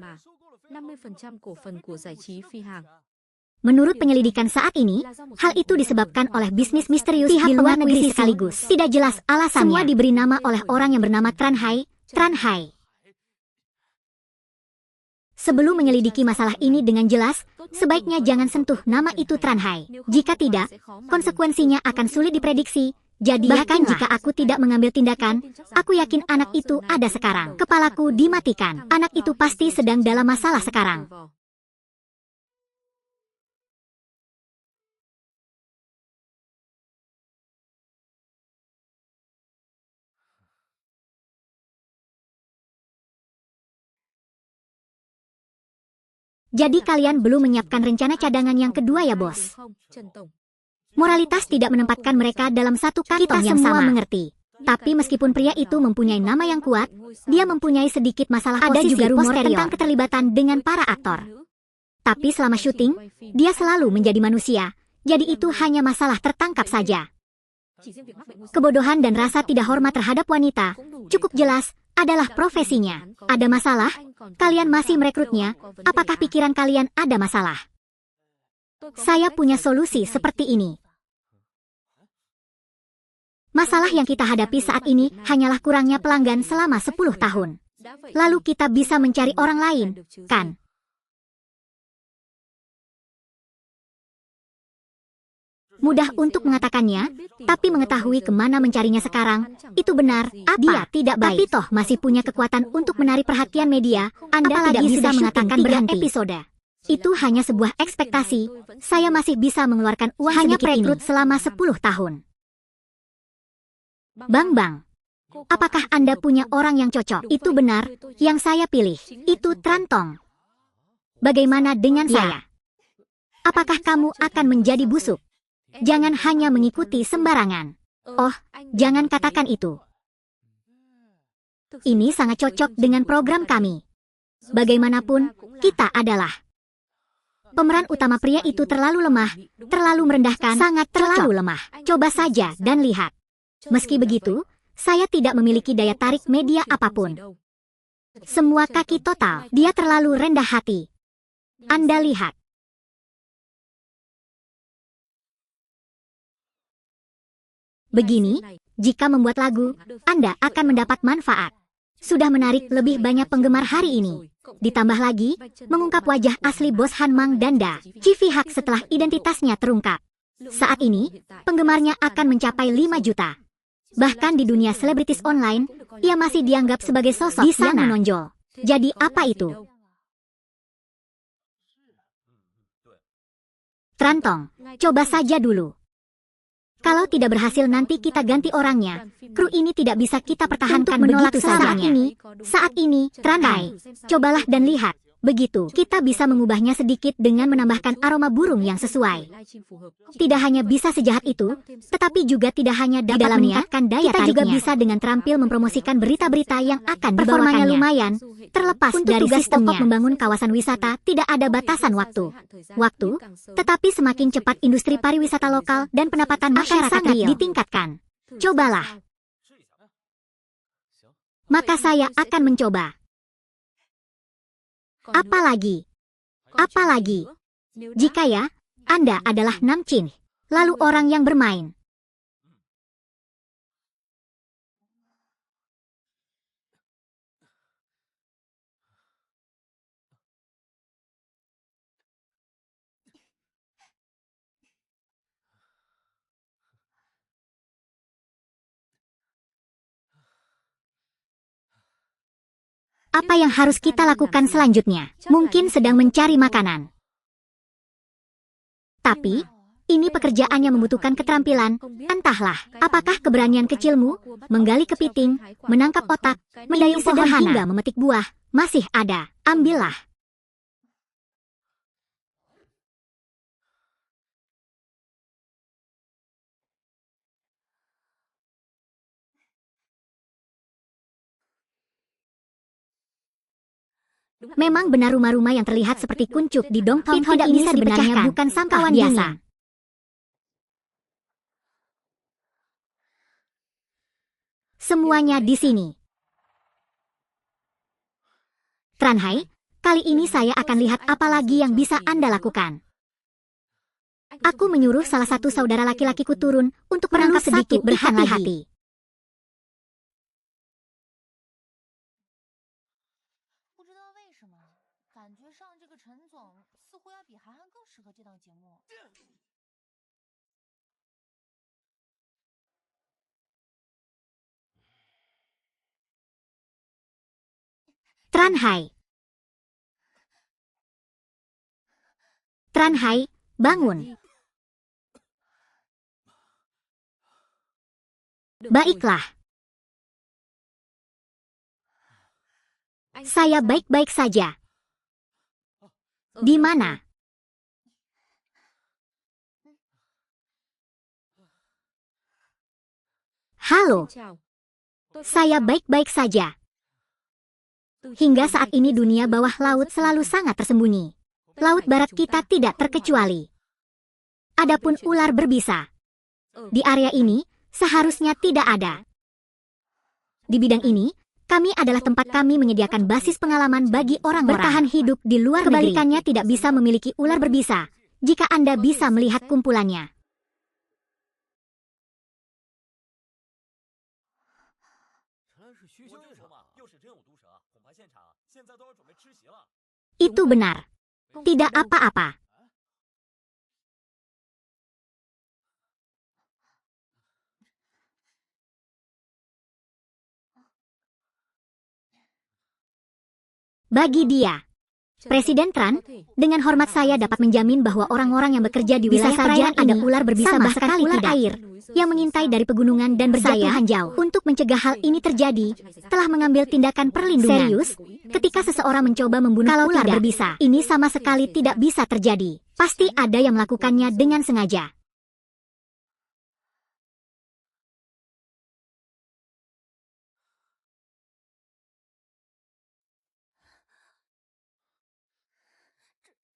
Menurut penyelidikan saat ini, hal itu disebabkan oleh bisnis misterius di luar negeri sekaligus. Tidak jelas alasannya. Semua diberi nama oleh orang yang bernama Tran Hai. Sebelum menyelidiki masalah ini dengan jelas, sebaiknya jangan sentuh nama itu Tran Hai. Jika tidak, konsekuensinya akan sulit diprediksi, Jadi bahkan jika aku tidak mengambil tindakan, aku yakin anak itu ada sekarang. Kepalaku dimatikan. Anak itu pasti sedang dalam masalah sekarang. Jadi kalian belum menyiapkan rencana cadangan yang kedua ya, Bos? Moralitas tidak menempatkan mereka dalam satu kantong yang sama. Mengerti. Tapi meskipun pria itu mempunyai nama yang kuat, dia mempunyai sedikit masalah posisi. Ada juga rumor tentang keterlibatan dengan para aktor. Tapi selama syuting, dia selalu menjadi manusia. Jadi itu hanya masalah tertangkap saja. Kebodohan dan rasa tidak hormat terhadap wanita, cukup jelas, adalah profesinya. Ada masalah? Kalian masih merekrutnya? Apakah pikiran kalian ada masalah? Saya punya solusi seperti ini. Masalah yang kita hadapi saat ini hanyalah kurangnya pelanggan selama 10 tahun. Lalu kita bisa mencari orang lain, kan? Mudah untuk mengatakannya, tapi mengetahui kemana mencarinya sekarang, itu benar, dia tidak baik. Tapi toh masih punya kekuatan untuk menarik perhatian media, Anda tidak bisa mengatakan berhenti. Episode. Itu hanya sebuah ekspektasi, saya masih bisa mengeluarkan uang hanya perekrut selama 10 tahun. Bang, apakah Anda punya orang yang cocok? Itu benar, yang saya pilih, itu Trantong. Bagaimana dengan saya? Apakah kamu akan menjadi busuk? Jangan hanya mengikuti sembarangan. Oh, jangan katakan itu. Ini sangat cocok dengan program kami. Bagaimanapun, kita adalah. Pemeran utama pria itu terlalu lemah, terlalu merendahkan, sangat terlalu lemah. Coba saja dan lihat. Meski begitu, saya tidak memiliki daya tarik media apapun. Semua kaki total, dia terlalu rendah hati. Anda lihat. Begini, jika membuat lagu, Anda akan mendapat manfaat. Sudah menarik lebih banyak penggemar hari ini. Ditambah lagi, mengungkap wajah asli bos Han Mang Danda, Civi Hak setelah identitasnya terungkap. Saat ini, penggemarnya akan mencapai 5 juta. Bahkan di dunia selebritis online, ia masih dianggap sebagai sosok yang menonjol. Jadi apa itu? Trantong, coba saja dulu. Kalau tidak berhasil nanti kita ganti orangnya. Kru ini tidak bisa kita pertahankan begitu saja. Saat ini, Tranhai, cobalah dan lihat. Begitu, kita bisa mengubahnya sedikit dengan menambahkan aroma burung yang sesuai. Tidak hanya bisa sejahat itu, tetapi juga tidak hanya dapat meningkatkan daya tariknya. Kita juga bisa dengan terampil mempromosikan berita-berita yang akan dibawakannya. Lumayan, terlepas dari tugas pokok membangun kawasan wisata, tidak ada batasan waktu. Tetapi semakin cepat industri pariwisata lokal dan pendapatan masyarakat ditingkatkan. Cobalah. Maka saya akan mencoba. Apalagi, jika ya, Anda adalah Namcin, lalu orang yang bermain. Apa yang harus kita lakukan selanjutnya? Mungkin sedang mencari makanan. Tapi, ini pekerjaan yang membutuhkan keterampilan. Entahlah, apakah keberanian kecilmu, menggali kepiting, menangkap otak, mendayung pohon hingga memetik buah, masih ada. Ambillah. Memang benar rumah-rumah yang terlihat seperti kuncup di Dongtong tidak bisa dipecahkan, bukan sampah biasa. Semuanya di sini. Tranhai, kali ini saya akan lihat apa lagi yang bisa Anda lakukan. Aku menyuruh salah satu saudara laki-lakiku turun untuk menangkap sedikit berhati-hati. Tranhai. Tranhai, bangun. Baiklah. Saya baik-baik saja. Di mana? Halo. Saya baik-baik saja. Hingga saat ini dunia bawah laut selalu sangat tersembunyi. Laut barat kita tidak terkecuali. Adapun ular berbisa. Di area ini, seharusnya tidak ada. Di bidang ini, kami adalah tempat kami menyediakan basis pengalaman bagi orang-orang bertahan hidup di luar negeri. Kebalikannya tidak bisa memiliki ular berbisa, jika Anda bisa melihat kumpulannya. Itu benar. Tidak apa-apa. Bagi dia, Presiden Tran, dengan hormat saya dapat menjamin bahwa orang-orang yang bekerja di wilayah perairan ada ular berbisa bahkan ular air yang mengintai dari pegunungan dan berjatuhan jauh. Untuk mencegah hal ini terjadi, telah mengambil tindakan perlindungan. Serius, ketika seseorang mencoba membunuh ular berbisa, ini sama sekali tidak bisa terjadi. Pasti ada yang melakukannya dengan sengaja.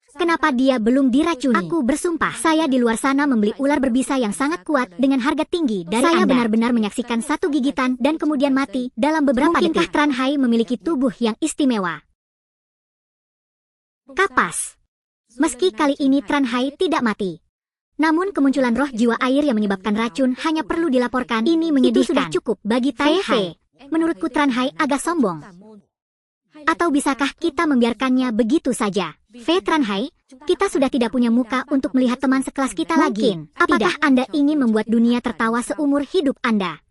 Kenapa dia belum diracuni? Aku bersumpah, saya di luar sana membeli ular berbisa yang sangat kuat dengan harga tinggi dari Anda. Saya benar-benar menyaksikan satu gigitan dan kemudian mati dalam beberapa detik. Mungkinkah Tranhai memiliki tubuh yang istimewa? Kapas. Meski kali ini Tranhai tidak mati. Namun kemunculan roh jiwa air yang menyebabkan racun hanya perlu dilaporkan. Ini menyedihkan. Itu sudah cukup bagi Tranhai. Menurutku Tranhai agak sombong. Atau bisakah kita membiarkannya begitu saja? Tranhai, kita sudah tidak punya muka untuk melihat teman sekelas kita lagi. Apakah Anda ingin membuat dunia tertawa seumur hidup Anda?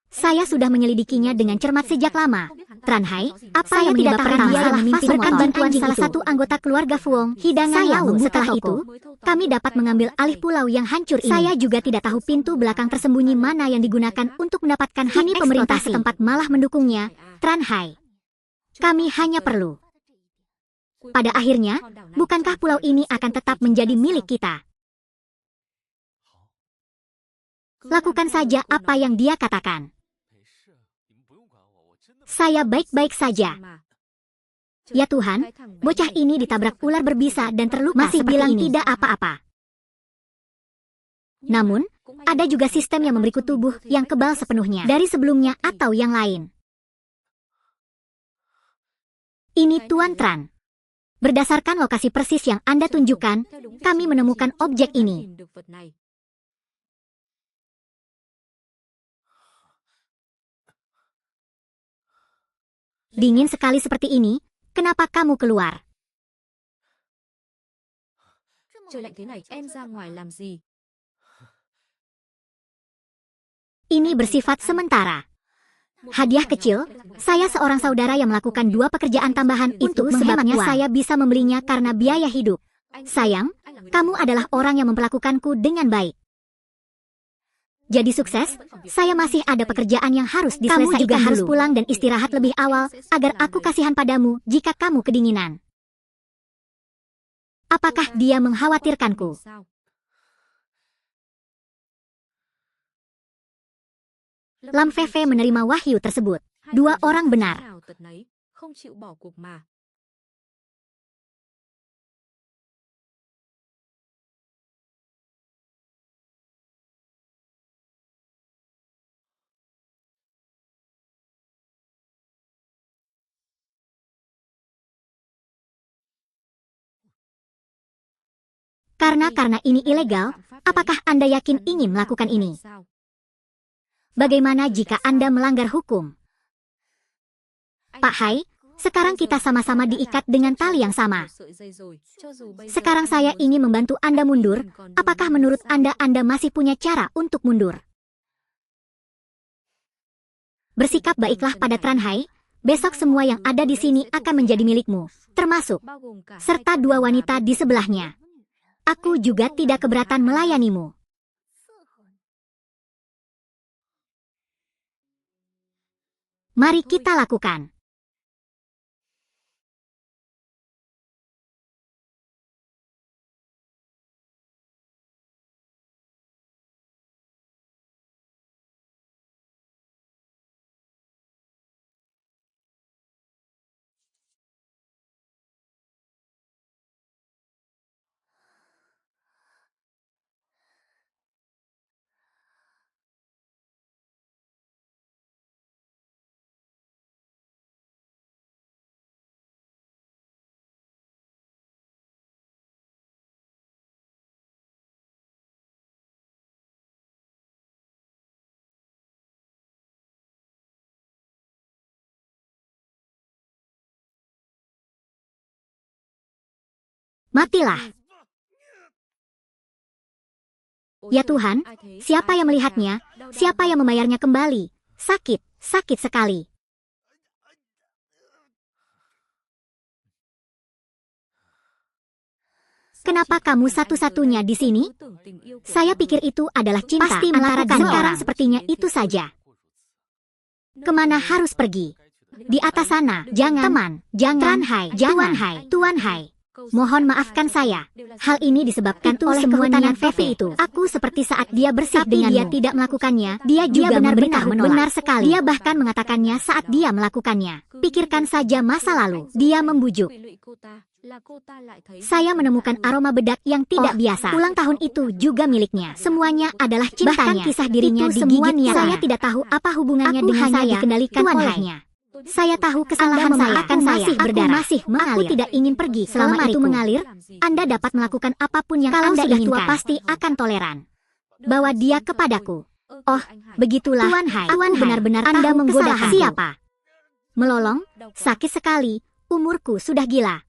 Saya sudah menyelidikinya dengan cermat sejak lama. Tranhai, apa yang menyebabkan dia yang memimpin berkat bantuan salah satu anggota keluarga Fuong, hidangan laut. Setelah itu, kami dapat mengambil alih pulau yang hancur ini. Saya juga tidak tahu pintu belakang tersembunyi mana yang digunakan untuk mendapatkan hak eksploitasi. Pemerintah setempat malah mendukungnya. Tranhai, kami hanya perlu. Pada akhirnya, bukankah pulau ini akan tetap menjadi milik kita? Lakukan saja apa yang dia katakan. Saya baik-baik saja. Ya Tuhan, bocah ini ditabrak ular berbisa dan terluka. Masih bilang ini tidak apa-apa. Namun, ada juga sistem yang memberiku tubuh yang kebal sepenuhnya dari sebelumnya atau yang lain. Ini Tuan Tran. Berdasarkan lokasi persis yang Anda tunjukkan, kami menemukan objek ini. Dingin sekali seperti ini, kenapa kamu keluar? Ini bersifat sementara. Hadiah kecil, saya seorang saudara yang melakukan 2 pekerjaan tambahan itu sebabnya saya bisa membelinya karena biaya hidup. Sayang, kamu adalah orang yang memperlakukanku dengan baik. Jadi sukses, saya masih ada pekerjaan yang harus diselesaikan. Kamu juga harus pulang dan istirahat lebih awal agar aku kasihan padamu jika kamu kedinginan. Apakah dia mengkhawatirkanku? Lam Feve menerima wahyu tersebut. 2 orang benar. Karena ini ilegal, apakah Anda yakin ingin melakukan ini? Bagaimana jika Anda melanggar hukum? Pak Hai, sekarang kita sama-sama diikat dengan tali yang sama. Sekarang saya ingin membantu Anda mundur. Apakah menurut Anda masih punya cara untuk mundur? Bersikap baiklah pada Tranhai. Besok semua yang ada di sini akan menjadi milikmu, termasuk serta dua wanita di sebelahnya. Aku juga tidak keberatan melayanimu. Mari kita lakukan. Matilah. Ya Tuhan, siapa yang melihatnya? Siapa yang membayarnya kembali? Sakit, sakit sekali. Kenapa kamu satu-satunya di sini? Saya pikir itu adalah cinta. Pasti antara dua orang. Sepertinya itu saja. Kemana harus pergi? Di atas sana, jangan. Teman, jangan. Jangan. Tuan Hai. Mohon maafkan saya. Hal ini disebabkan oleh kehutanan Fefe itu. Aku seperti saat dia bersih dengan dia tidak melakukannya. Dia juga benar-benar menolak. Benar sekali. Dia bahkan mengatakannya saat dia melakukannya. Pikirkan saja masa lalu. Dia membujuk. Saya menemukan aroma bedak yang tidak biasa. Ulang tahun itu juga miliknya. Semuanya adalah cintanya. Bahkan kisah dirinya digigit. Saya tidak tahu apa hubungannya dengan saya dikendalikan olehnya. Saya tahu kesalahan saya akan masih berdarah. Aku tidak ingin pergi. Selama itu mengalir, Anda dapat melakukan apapun yang Anda inginkan. Tua pasti akan toleran. Bawa dia kepadaku. Oh, begitulah. Tuan Hai, benar-benar Anda menggoda siapa? Melolong, sakit sekali. Umurku sudah gila.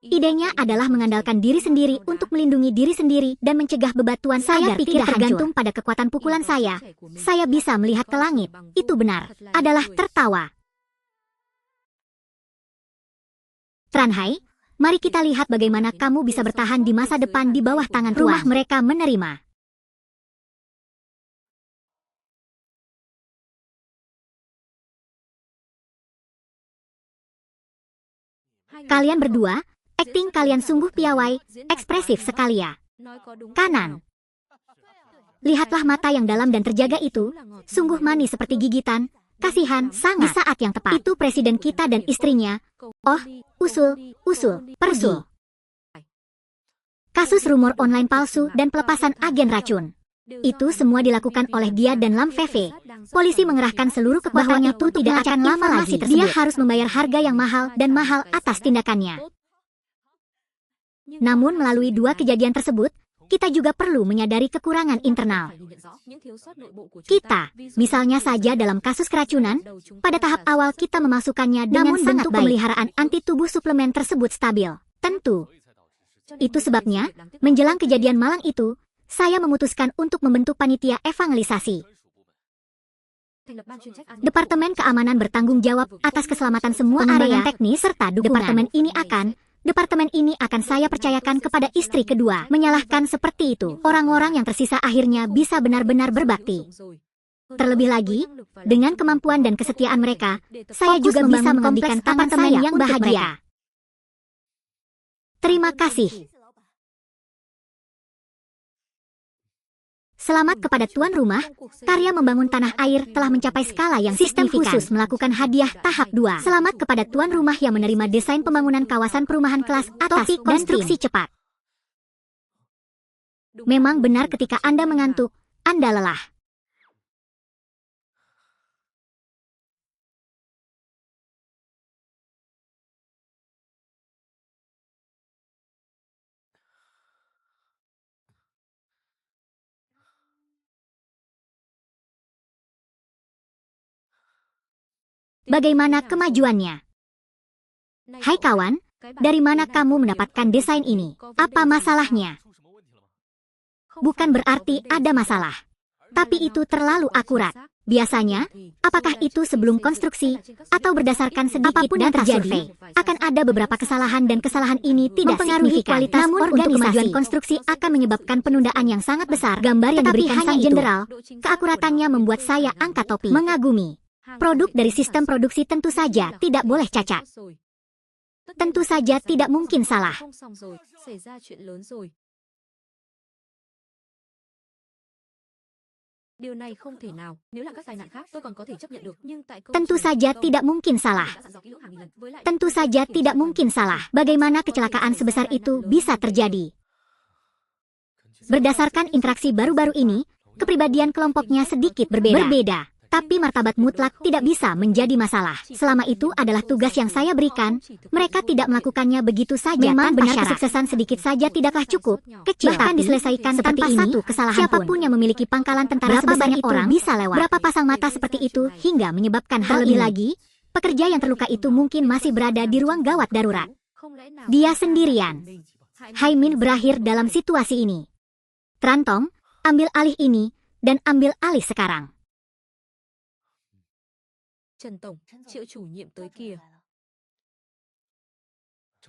Idenya adalah mengandalkan diri sendiri untuk melindungi diri sendiri dan mencegah bebatuan. Saya pikir tergantung pada kekuatan pukulan saya. Saya bisa melihat ke langit. Itu benar. Adalah tertawa. Tranhai, mari kita lihat bagaimana kamu bisa bertahan di masa depan di bawah tangan Tuan. Rumah mereka menerima. Kalian berdua, akting kalian sungguh piawai, ekspresif sekali ya. Kanan. Lihatlah mata yang dalam dan terjaga itu, sungguh manis seperti gigitan, kasihan, sangat. Di saat yang tepat. Itu presiden kita dan istrinya. Oh, usul, pergi. Kasus rumor online palsu dan pelepasan agen racun. Itu semua dilakukan oleh dia dan Lam Feve. Polisi mengerahkan seluruh kekuatannya itu tidak akan lama lagi. Dia harus membayar harga yang mahal dan mahal atas tindakannya. Namun melalui dua kejadian tersebut, kita juga perlu menyadari kekurangan internal. Kita, misalnya saja dalam kasus keracunan, pada tahap awal kita memasukkannya dengan sangat baik. Pemeliharaan anti tubuh suplemen tersebut stabil. Tentu. Itu sebabnya, menjelang kejadian malang itu, saya memutuskan untuk membentuk panitia evangelisasi. Departemen keamanan bertanggung jawab atas keselamatan semua area teknis serta dukungan. Departemen ini akan saya percayakan kepada istri kedua. Menyalahkan seperti itu, orang-orang yang tersisa akhirnya bisa benar-benar berbakti. Terlebih lagi, dengan kemampuan dan kesetiaan mereka, saya juga bisa mengabdikan apartemen yang bahagia. Terima kasih. Selamat kepada tuan rumah, karya membangun tanah air telah mencapai skala yang sistem khusus melakukan hadiah tahap 2. Selamat kepada tuan rumah yang menerima desain pembangunan kawasan perumahan kelas atas dan konstruksi cepat. Memang benar ketika Anda mengantuk, Anda lelah. Bagaimana kemajuannya? Hai kawan, dari mana kamu mendapatkan desain ini? Apa masalahnya? Bukan berarti ada masalah. Tapi itu terlalu akurat. Biasanya, apakah itu sebelum konstruksi, atau berdasarkan sedikit apapun yang terjadi, akan ada beberapa kesalahan dan kesalahan ini tidak mempengaruhi kualitas. Namun untuk kemajuan konstruksi akan menyebabkan penundaan yang sangat besar. Gambar yang diberikan sang jenderal, keakuratannya membuat saya angkat topi. Mengagumi. Produk dari sistem produksi tentu saja tidak boleh cacat. Tentu saja tidak mungkin salah. Tentu saja tidak mungkin salah. Tentu saja tidak mungkin salah. Bagaimana kecelakaan sebesar itu bisa terjadi? Berdasarkan interaksi baru-baru ini, kepribadian kelompoknya sedikit berbeda. Tapi martabat mutlak tidak bisa menjadi masalah. Selama itu adalah tugas yang saya berikan, mereka tidak melakukannya begitu saja. Memang benar kesuksesan sedikit saja tidaklah cukup. Kecil bahkan diselesaikan seperti ini, satu kesalahan siapapun yang memiliki pangkalan tentara sebesar itu orang bisa lewat. Berapa pasang mata seperti itu hingga menyebabkan hal ini lagi, pekerja yang terluka itu mungkin masih berada di ruang gawat darurat. Dia sendirian. Haimin berakhir dalam situasi ini. Trantong, ambil alih ini, dan ambil alih sekarang. Trần Tổng, Triệu chủ nhiệm tới kìa.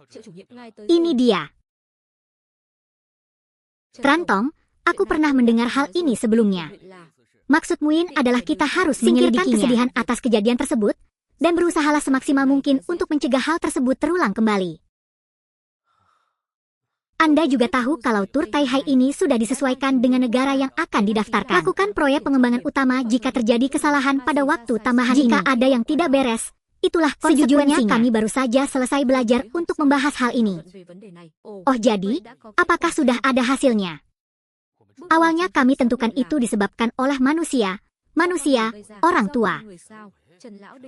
Triệu chủ nhiệm ngay tới. Ini dia. Trantong, aku pernah mendengar hal ini sebelumnya. Maksud Muin adalah kita harus menyelidiki kesedihan atas kejadian tersebut dan berusahalah semaksimal mungkin untuk mencegah hal tersebut terulang kembali. Anda juga tahu kalau tur Taihai ini sudah disesuaikan dengan negara yang akan didaftarkan. Lakukan proyek pengembangan utama jika terjadi kesalahan pada waktu tambahan ini. Jika ada yang tidak beres, itulah konsekuensinya. Kami baru saja selesai belajar untuk membahas hal ini. Oh jadi, apakah sudah ada hasilnya? Awalnya kami tentukan itu disebabkan oleh manusia, orang tua.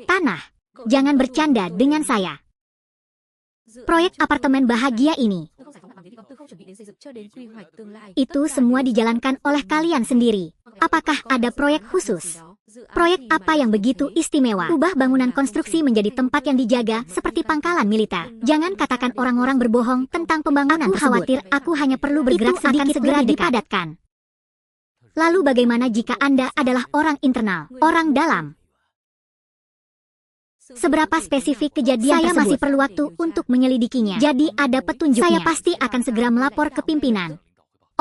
Tanah, jangan bercanda dengan saya. Proyek apartemen bahagia ini, itu semua dijalankan oleh kalian sendiri. Apakah ada proyek khusus? Proyek apa yang begitu istimewa? Ubah bangunan konstruksi menjadi tempat yang dijaga seperti pangkalan militer. Jangan katakan orang-orang berbohong tentang pembangunan tersebut. Khawatir aku hanya perlu bergerak sedikit, akan segera dipadatkan. Lalu bagaimana jika Anda adalah orang internal, orang dalam? Seberapa spesifik kejadian tersebut? Saya masih perlu waktu untuk menyelidikinya. Jadi ada petunjuknya. Saya pasti akan segera melapor ke pimpinan.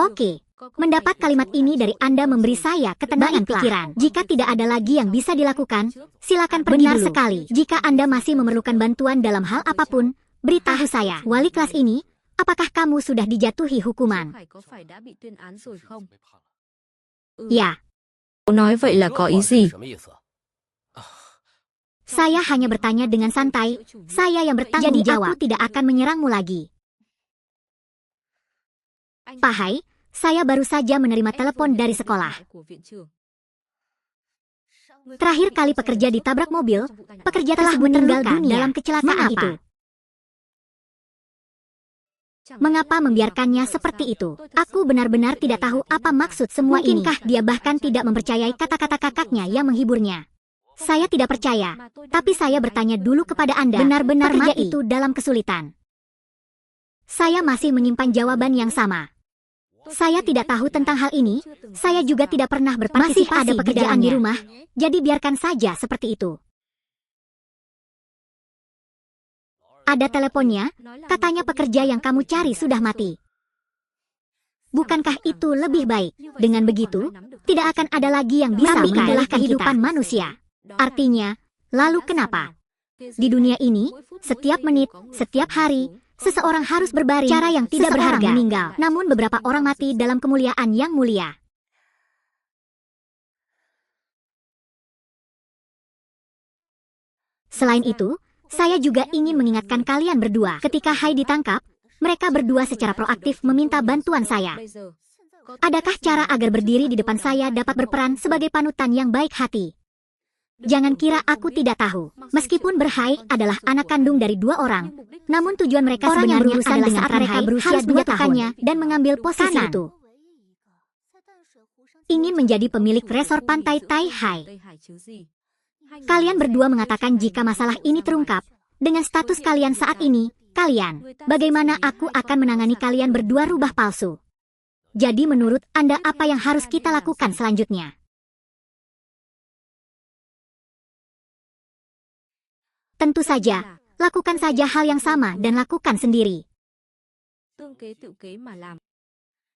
Oke. Mendapat kalimat ini dari Anda memberi saya ketenangan pikiran. Jika tidak ada lagi yang bisa dilakukan, silakan pergi dulu. Benar sekali. Jika Anda masih memerlukan bantuan dalam hal apapun, beritahu saya. Wali kelas ini, apakah kamu sudah dijatuhi hukuman? Ya. Nói vậy là có ý gì? Saya hanya bertanya dengan santai. Saya yang bertanggung jawab. Jadi aku tidak akan menyerangmu lagi. Pak Hai, saya baru saja menerima telepon dari sekolah. Terakhir kali pekerja ditabrak mobil, pekerja telah meninggal dunia dalam kecelakaan itu. Mengapa membiarkannya seperti itu? Aku benar-benar tidak tahu apa maksud semua ini. Mungkinkah dia bahkan tidak mempercayai kata-kata kakaknya yang menghiburnya? Saya tidak percaya, tapi saya bertanya dulu kepada Anda, benar-benar pekerja itu dalam kesulitan. Saya masih menyimpan jawaban yang sama. Saya tidak tahu tentang hal ini, saya juga tidak pernah berpartisipasi. Masih ada pekerjaan di rumah, jadi biarkan saja seperti itu. Ada teleponnya, katanya pekerja yang kamu cari sudah mati. Bukankah itu lebih baik? Dengan begitu, tidak akan ada lagi yang bisa mengalah kehidupan manusia. Artinya, lalu kenapa? Di dunia ini, setiap menit, setiap hari, seseorang harus berbaring, cara yang tidak berharga meninggal. Namun beberapa orang mati dalam kemuliaan yang mulia. Selain itu, saya juga ingin mengingatkan kalian berdua. Ketika Hai ditangkap, mereka berdua secara proaktif meminta bantuan saya. Adakah cara agar berdiri di depan saya dapat berperan sebagai panutan yang baik hati? Jangan kira aku tidak tahu. Meskipun Berhai adalah anak kandung dari 2 orang, namun tujuan mereka sebenarnya adalah saat mereka berusia 2 tahunnya dan mengambil posisi itu. Ingin menjadi pemilik resor pantai Taihai. Kalian berdua mengatakan jika masalah ini terungkap, dengan status kalian saat ini, bagaimana aku akan menangani kalian berdua rubah palsu? Jadi menurut Anda apa yang harus kita lakukan selanjutnya? Tentu saja, lakukan saja hal yang sama dan lakukan sendiri.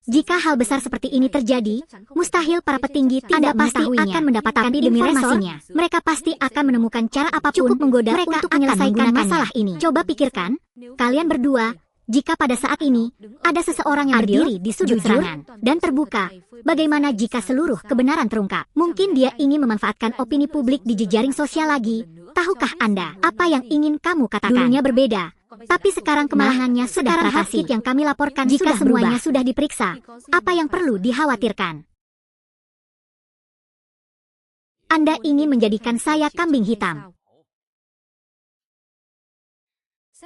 Jika hal besar seperti ini terjadi, mustahil para petinggi tidak akan mendapatkan informasinya. Mereka pasti akan menemukan cara apapun cukup menggoda mereka untuk menyelesaikan masalah ini. Coba pikirkan, kalian berdua, jika pada saat ini ada seseorang yang berdiri di sudut serangan dan terbuka, bagaimana jika seluruh kebenaran terungkap? Mungkin dia ingin memanfaatkan opini publik di jejaring sosial lagi. Tahukah Anda apa yang ingin kamu katakan? Dulunya berbeda. Tapi sekarang kemalangannya sudah terhatasi. Yang kami laporkan jika semuanya sudah diperiksa, apa yang perlu dikhawatirkan? Anda ingin menjadikan saya kambing hitam.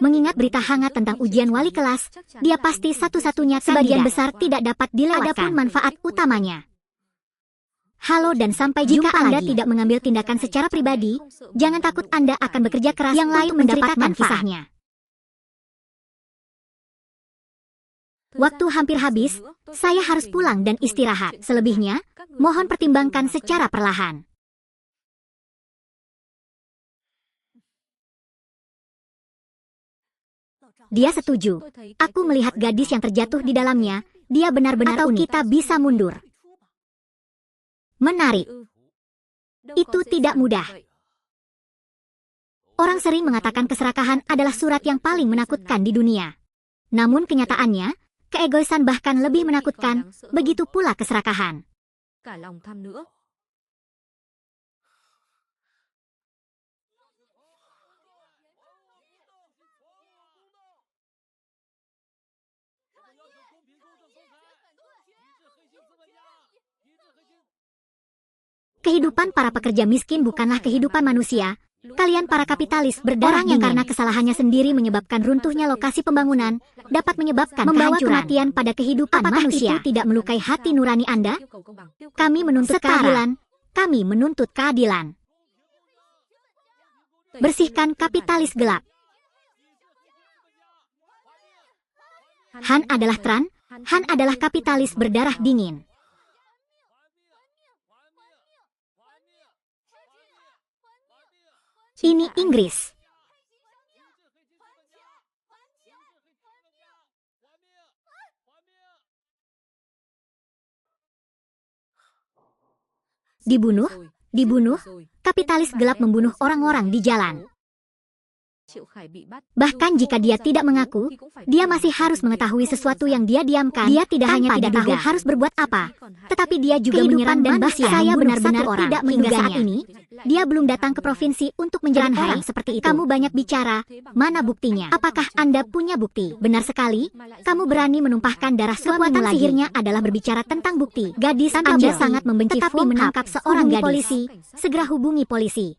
Mengingat berita hangat tentang ujian wali kelas, dia pasti satu-satunya sebagian besar tidak dapat dilewatkan. Adapun manfaat utamanya. Halo dan sampai jika Anda tidak mengambil tindakan secara pribadi, jangan takut Anda akan bekerja keras yang lain menceritakan kisahnya. Waktu hampir habis, saya harus pulang dan istirahat. Selebihnya, mohon pertimbangkan secara perlahan. Dia setuju. Aku melihat gadis yang terjatuh di dalamnya. Dia benar-benar unik. Atau kita bisa mundur. Menarik. Itu tidak mudah. Orang sering mengatakan keserakahan adalah surat yang paling menakutkan di dunia. Namun kenyataannya, keegoisan bahkan lebih menakutkan, begitu pula keserakahan. Kehidupan para pekerja miskin bukanlah kehidupan manusia. Kalian para kapitalis berdarah yang karena kesalahannya sendiri menyebabkan runtuhnya lokasi pembangunan, dapat menyebabkan membawa kematian pada kehidupan manusia. Itu tidak melukai hati nurani Anda? Kami menuntut keadilan. Kami menuntut keadilan. Bersihkan kapitalis gelap. Han adalah Tran. Han adalah kapitalis berdarah dingin. Ini Inggris. Dibunuh, kapitalis gelap membunuh orang-orang di jalan. Bahkan jika dia tidak mengaku, dia masih harus mengetahui sesuatu yang dia diamkan. Dia tidak hanya tidak tahu harus berbuat apa, tetapi dia juga menyerang dan saya benar-benar tidak hingga saat ini. Dia belum datang ke provinsi untuk menjalan orang seperti itu. Kamu banyak bicara, mana buktinya? Apakah Anda punya bukti? Benar sekali, kamu berani menumpahkan darah suamimu lagi. Sihirnya adalah berbicara tentang bukti. Gadis, Anda sangat membenci tetapi menangkap seorang gadis. Polisi, segera hubungi polisi.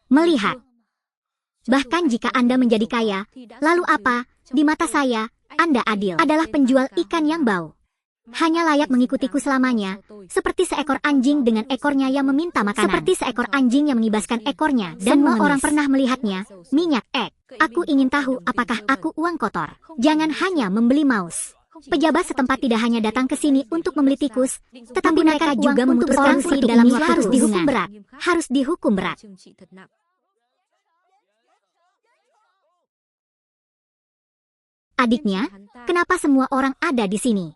Melihat. Bahkan jika Anda menjadi kaya, lalu apa? Di mata saya, Anda adil. Adalah penjual ikan yang bau. Hanya layak mengikutiku selamanya, seperti seekor anjing dengan ekornya yang meminta makanan. Seperti seekor anjing yang mengibaskan ekornya dan semua orang pernah melihatnya, minyak ek. Aku ingin tahu apakah aku uang kotor. Jangan hanya membeli mouse. Pejabat setempat tidak hanya datang ke sini untuk membeli tikus, tetapi mereka juga memutuskan korupsi dalam harus dihukum berat. Harus dihukum berat. Adiknya, kenapa semua orang ada di sini?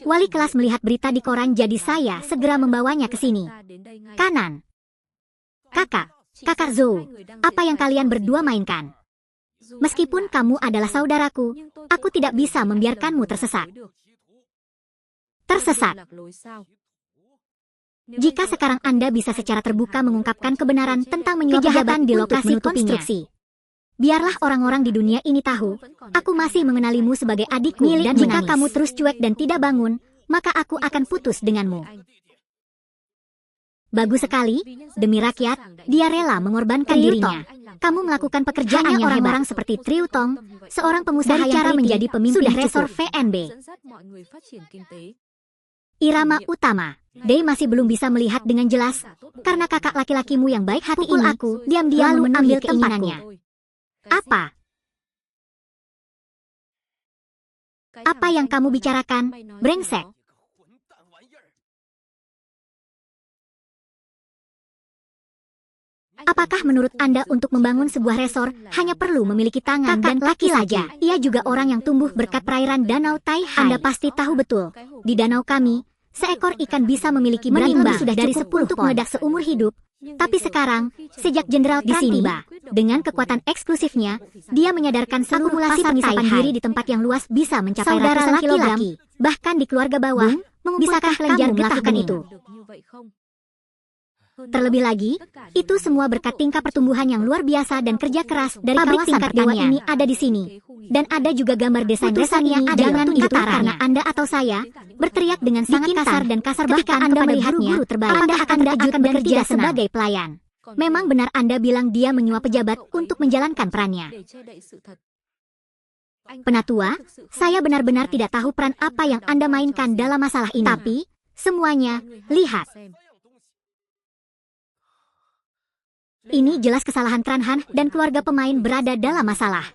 Wali kelas melihat berita di koran jadi saya segera membawanya ke sini. Kanan. Kakak Zhou, apa yang kalian berdua mainkan? Meskipun kamu adalah saudaraku, aku tidak bisa membiarkanmu tersesat. Jika sekarang Anda bisa secara terbuka mengungkapkan kebenaran tentang menyuap kejahatan di lokasi konstruksi, biarlah orang-orang di dunia ini tahu, aku masih mengenalimu sebagai adikku dan jika kamu terus cuek dan tidak bangun, maka aku akan putus denganmu. Bagus sekali, demi rakyat, dia rela mengorbankan dirinya. Kamu melakukan pekerjaan yang orang-orang seperti Triu Tong, seorang pengusaha yang cara menjadi pemimpin resor VNB. Irama utama. Day masih belum bisa melihat dengan jelas, karena kakak laki-lakimu yang baik hati ini, aku diam-diam mengambil keinginannya. Apa? Apa yang kamu bicarakan, brengsek? Apakah menurut Anda untuk membangun sebuah resor hanya perlu memiliki tangan dan kaki saja? Ia juga orang yang tumbuh berkat perairan Danau Taihai. Anda pasti tahu betul, di danau kami, seekor ikan bisa memiliki berat lebih sudah dari 10 untuk meledak seumur hidup. Tapi sekarang, sejak Jenderal Trump tiba, dengan kekuatan eksklusifnya, dia menyadarkan seluruh pasar penyisapan diri di tempat yang luas bisa mencapai ratusan kilogram. Bahkan di keluarga bawah, bisakah kamu melakukan itu? Terlebih lagi, itu semua berkat tingkat pertumbuhan yang luar biasa dan kerja keras dari pabrik tingkat dewa ini ada di sini. Dan ada juga gambar desain resanya. Jangan itu karena Anda atau saya berteriak dengan sangat kasar dan kasar bahkan Anda melihatnya, Anda akan lanjut bekerja sebagai pelayan. Memang benar Anda bilang dia menyuap pejabat untuk menjalankan perannya. Penatua, saya benar-benar tidak tahu peran apa yang Anda mainkan dalam masalah ini. Tapi, semuanya, lihat. Ini jelas kesalahan Tranhan dan keluarga pemain berada dalam masalah.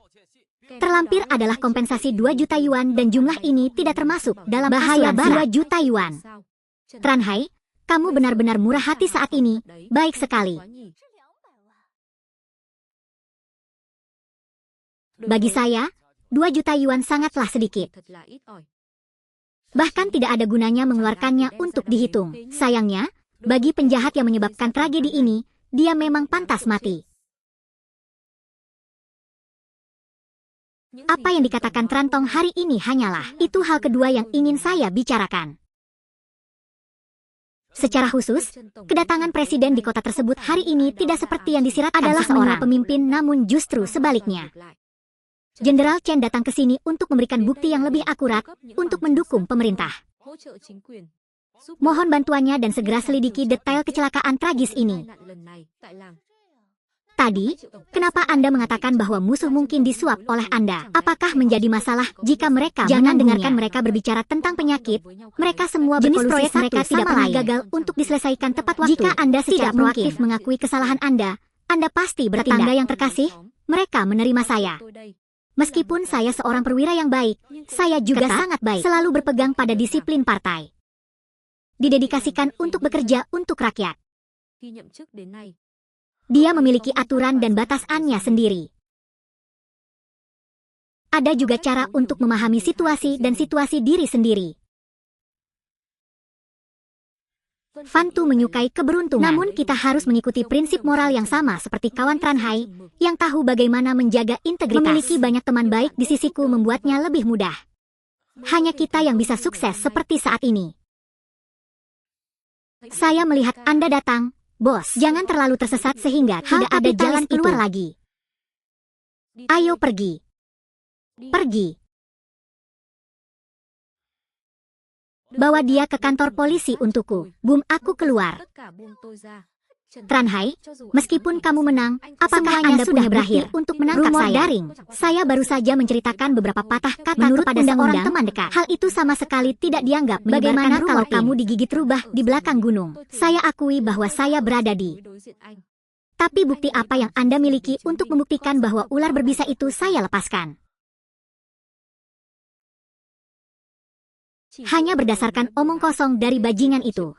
Terlampir adalah kompensasi 2 juta yuan dan jumlah ini tidak termasuk dalam bahaya 2 juta yuan. Tranhai, kamu benar-benar murah hati saat ini, baik sekali. Bagi saya, 2 juta yuan sangatlah sedikit. Bahkan tidak ada gunanya mengeluarkannya untuk dihitung. Sayangnya, bagi penjahat yang menyebabkan tragedi ini, dia memang pantas mati. Apa yang dikatakan Trantong hari ini hanyalah itu hal kedua yang ingin saya bicarakan. Secara khusus, kedatangan presiden di kota tersebut hari ini tidak seperti yang disiratkan adalah seorang pemimpin, namun justru sebaliknya. Jenderal Chen datang ke sini untuk memberikan bukti yang lebih akurat untuk mendukung pemerintah. Mohon bantuannya dan segera selidiki detail kecelakaan tragis ini. Tadi, kenapa Anda mengatakan bahwa musuh mungkin disuap oleh Anda? Apakah menjadi masalah jika mereka jangan dengarkan mereka berbicara tentang penyakit? Mereka semua jenis proyek mereka tidak pernah gagal untuk diselesaikan tepat waktu. Jika Anda tidak proaktif mengakui kesalahan Anda pasti bertindak. Tetangga yang terkasih, mereka menerima saya. Meskipun saya seorang perwira yang baik, saya juga sangat baik. Selalu berpegang pada disiplin partai. Didedikasikan untuk bekerja untuk rakyat. Dia memiliki aturan dan batasannya sendiri. Ada juga cara untuk memahami situasi dan situasi diri sendiri. Fantu menyukai keberuntungan. Namun kita harus mengikuti prinsip moral yang sama seperti kawan Tranhai, yang tahu bagaimana menjaga integritas. Memiliki banyak teman baik di sisiku membuatnya lebih mudah. Hanya kita yang bisa sukses seperti saat ini. Saya melihat Anda datang, bos. Jangan terlalu tersesat sehingga tidak ada jalan keluar lagi. Ayo pergi. Pergi. Bawa dia ke kantor polisi untukku. Boom, aku keluar. Tranhai, meskipun kamu menang, apakah Anda sudah berakhir untuk menangkap saya? Daring. Saya baru saja menceritakan beberapa patah kata kepada seorang teman dekat. Hal itu sama sekali tidak dianggap. Bagaimana kalau kamu digigit rubah di belakang gunung? Saya akui bahwa saya berada di. Tapi bukti apa yang Anda miliki untuk membuktikan bahwa ular berbisa itu saya lepaskan? Hanya berdasarkan omong kosong dari bajingan itu.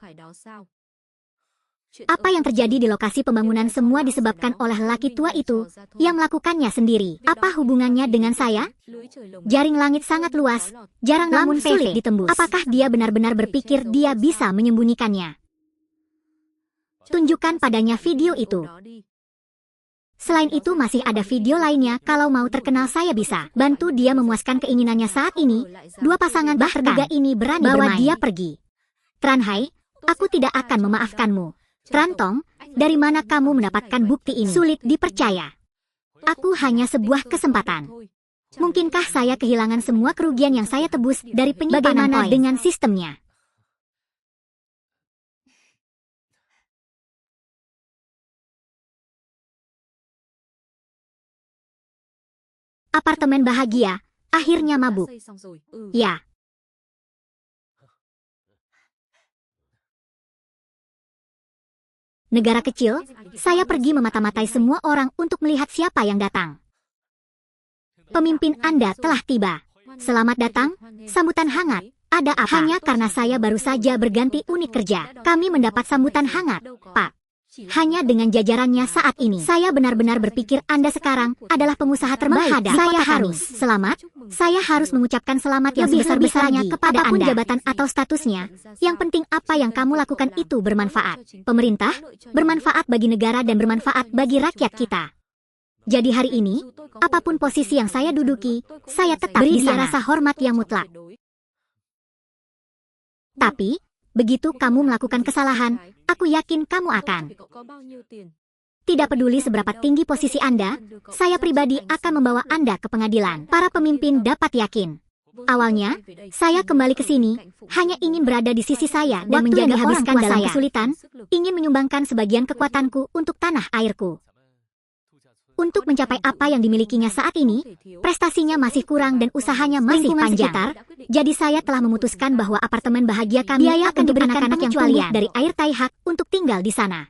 Apa yang terjadi di lokasi pembangunan semua disebabkan oleh lelaki tua itu yang melakukannya sendiri. Apa hubungannya dengan saya? Jaring langit sangat luas, jarang namun sulit ditembus. Apakah dia benar-benar berpikir dia bisa menyembunyikannya? Tunjukkan padanya video itu. Selain itu masih ada video lainnya. Kalau mau terkenal saya bisa bantu dia memuaskan keinginannya saat ini. Dua pasangan terduga ini berani bawa dia pergi. Tranhai, aku tidak akan memaafkanmu. Trantong, dari mana kamu mendapatkan bukti ini? Sulit dipercaya. Aku hanya sebuah kesempatan. Mungkinkah saya kehilangan semua kerugian yang saya tebus dari penyimpanan poin dengan sistemnya? Apartemen bahagia, akhirnya mabuk. Ya. Negara kecil, saya pergi memata-matai semua orang untuk melihat siapa yang datang. Pemimpin Anda telah tiba. Selamat datang, sambutan hangat. Ada apa? Hanya karena saya baru saja berganti unit kerja. Kami mendapat sambutan hangat, Pak. Hanya dengan jajarannya saat ini. Saya benar-benar berpikir Anda sekarang adalah pengusaha terbaik. Saya harus mengucapkan selamat yang sebesar-besarnya kepada Anda. Jabatan atau statusnya, yang penting apa yang kamu lakukan itu bermanfaat. Pemerintah, bermanfaat bagi negara dan bermanfaat bagi rakyat kita. Jadi hari ini, apapun posisi yang saya duduki, saya tetap beri dia rasa hormat yang mutlak. Tapi, begitu kamu melakukan kesalahan, aku yakin kamu akan. Tidak peduli seberapa tinggi posisi Anda, saya pribadi akan membawa Anda ke pengadilan. Para pemimpin dapat yakin. Awalnya, saya kembali ke sini, hanya ingin berada di sisi saya dan menjaga habiskan dalam kesulitan, ingin menyumbangkan sebagian kekuatanku untuk tanah airku. Untuk mencapai apa yang dimilikinya saat ini, prestasinya masih kurang dan usahanya masih panjang. Jadi saya telah memutuskan bahwa apartemen bahagia kami akan diberikan anak-anak yang tumbuh dari air Taihak untuk tinggal di sana.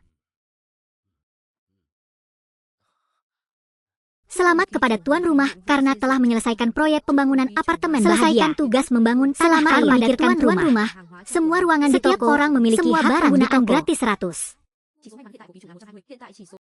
Selamat kepada tuan rumah karena telah menyelesaikan proyek pembangunan apartemen bahagia. Selesaikan tugas membangun tanah air pada tuan rumah. Semua ruangan di toko orang memiliki hak penggunaan gratis 100.